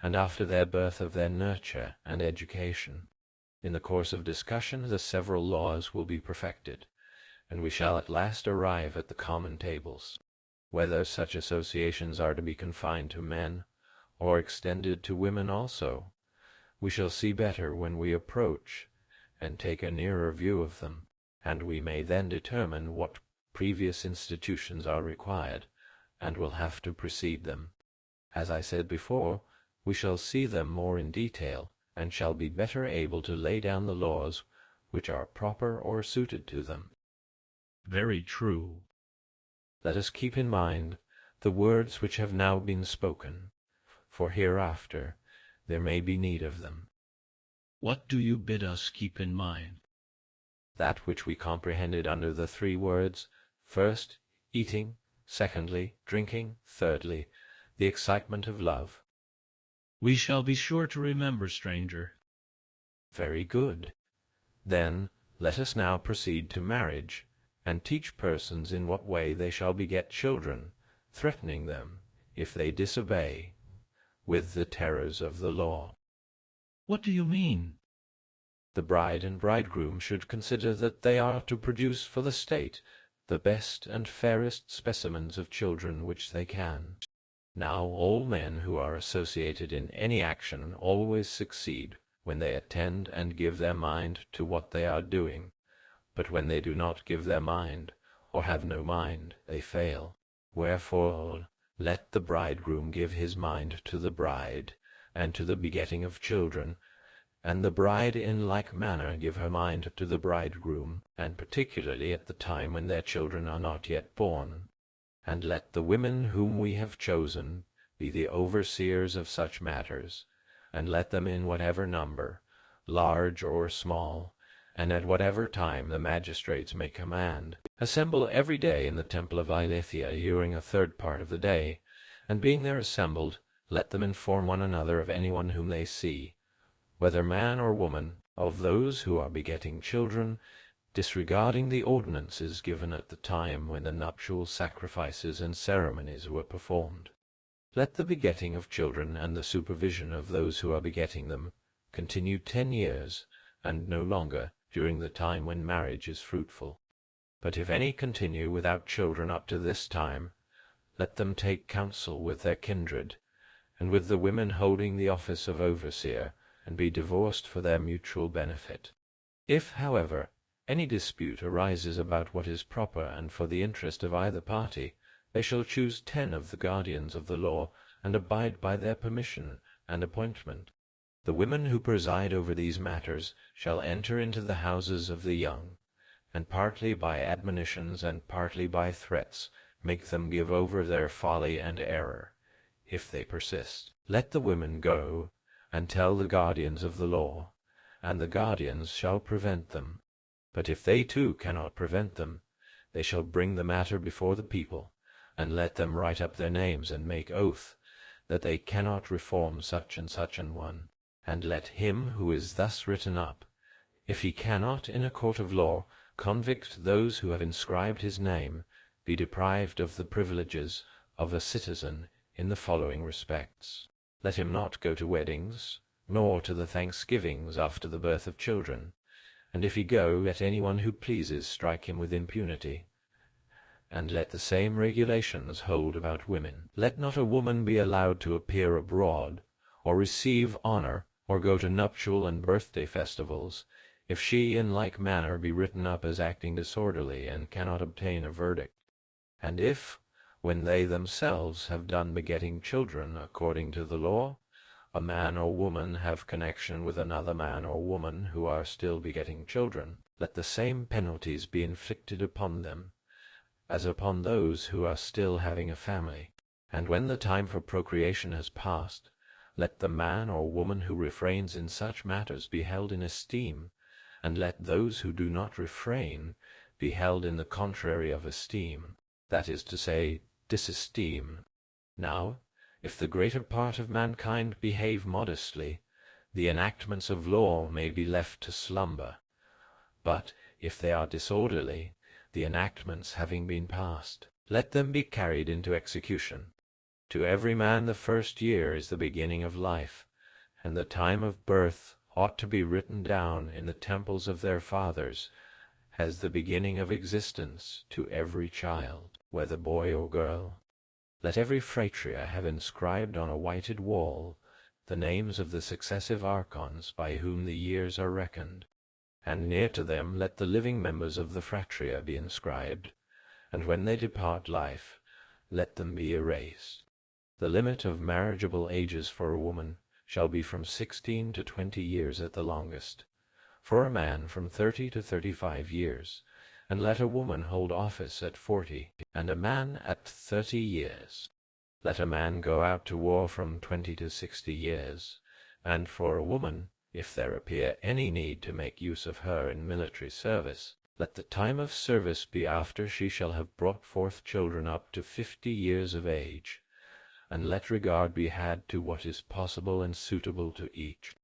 and after their birth of their nurture and education. In the course of discussion the several laws will be perfected, and we shall at last arrive at the common tables. Whether such associations are to be confined to men, or extended to women also, we shall see better when we approach and take a nearer view of them, and we may then determine what previous institutions are required, and will have to precede them. As I said before, we shall see them more in detail, and shall be better able to lay down the laws which are proper or suited to them. Very true. Let us keep in mind the words which have now been spoken, for hereafter there may be need of them. What do you bid us keep in mind? That which we comprehended under the three words, first, eating, secondly, drinking, thirdly, the excitement of love. We shall be sure to remember, stranger. Very good. Then let us now proceed to marriage, and teach persons in what way they shall beget children, threatening them, if they disobey, with the terrors of the law. What do you mean? The bride and bridegroom should consider that they are to produce for the state the best and fairest specimens of children which they can. Now all men who are associated in any action always succeed when they attend and give their mind to what they are doing, But when they do not give their mind, or have no mind, they fail. Wherefore let the bridegroom give his mind to the bride, and to the begetting of children, and the bride in like manner give her mind to the bridegroom, and particularly at the time when their children are not yet born. And let the women whom we have chosen be the overseers of such matters, and let them in whatever number, large or small, and at whatever time the magistrates may command, assemble every day in the temple of Eileithyia during a third part of the day, and being there assembled, let them inform one another of anyone whom they see, whether man or woman, of those who are begetting children, disregarding the ordinances given at the time when the nuptial sacrifices and ceremonies were performed. Let the begetting of children and the supervision of those who are begetting them continue 10 years, and no longer, during the time when marriage is fruitful. But if any continue without children up to this time, let them take counsel with their kindred, and with the women holding the office of overseer, and be divorced for their mutual benefit. If, however, any dispute arises about what is proper and for the interest of either party, they shall choose 10 of the guardians of the law, and abide by their permission and appointment. The women who preside over these matters shall enter into the houses of the young, and partly by admonitions and partly by threats make them give over their folly and error. If they persist, let the women go and tell the guardians of the law, and the guardians shall prevent them. But if they too cannot prevent them, they shall bring the matter before the people, and let them write up their names and make oath that they cannot reform such and such an one. And let him who is thus written up, if he cannot in a court of law convict those who have inscribed his name, be deprived of the privileges of a citizen in the following respects. Let him not go to weddings, nor to the thanksgivings after the birth of children, and if he go, let anyone who pleases strike him with impunity. And let the same regulations hold about women. Let not a woman be allowed to appear abroad, or receive honor, or go to nuptial and birthday festivals, if she in like manner be written up as acting disorderly, and cannot obtain a verdict. And if, when they themselves have done begetting children according to the law, a man or woman have connection with another man or woman who are still begetting children, let the same penalties be inflicted upon them, as upon those who are still having a family. And when the time for procreation has passed, let the man or woman who refrains in such matters be held in esteem, and let those who do not refrain be held in the contrary of esteem, that is to say, disesteem. Now, if the greater part of mankind behave modestly, the enactments of law may be left to slumber. But if they are disorderly, the enactments having been passed, let them be carried into execution. To every man the first year is the beginning of life, and the time of birth ought to be written down in the temples of their fathers as the beginning of existence to every child, whether boy or girl. Let every phratria have inscribed on a whited wall the names of the successive archons by whom the years are reckoned, and near to them let the living members of the phratria be inscribed, and when they depart life, let them be erased. The limit of marriageable ages for a woman shall be from 16 to 20 years at the longest, for a man from 30 to 35 years, and let a woman hold office at 40, and a man at 30 years. Let a man go out to war from 20 to 60 years, and for a woman, if there appear any need to make use of her in military service, let the time of service be after she shall have brought forth children up to 50 years of age, and let regard be had to what is possible and suitable to each.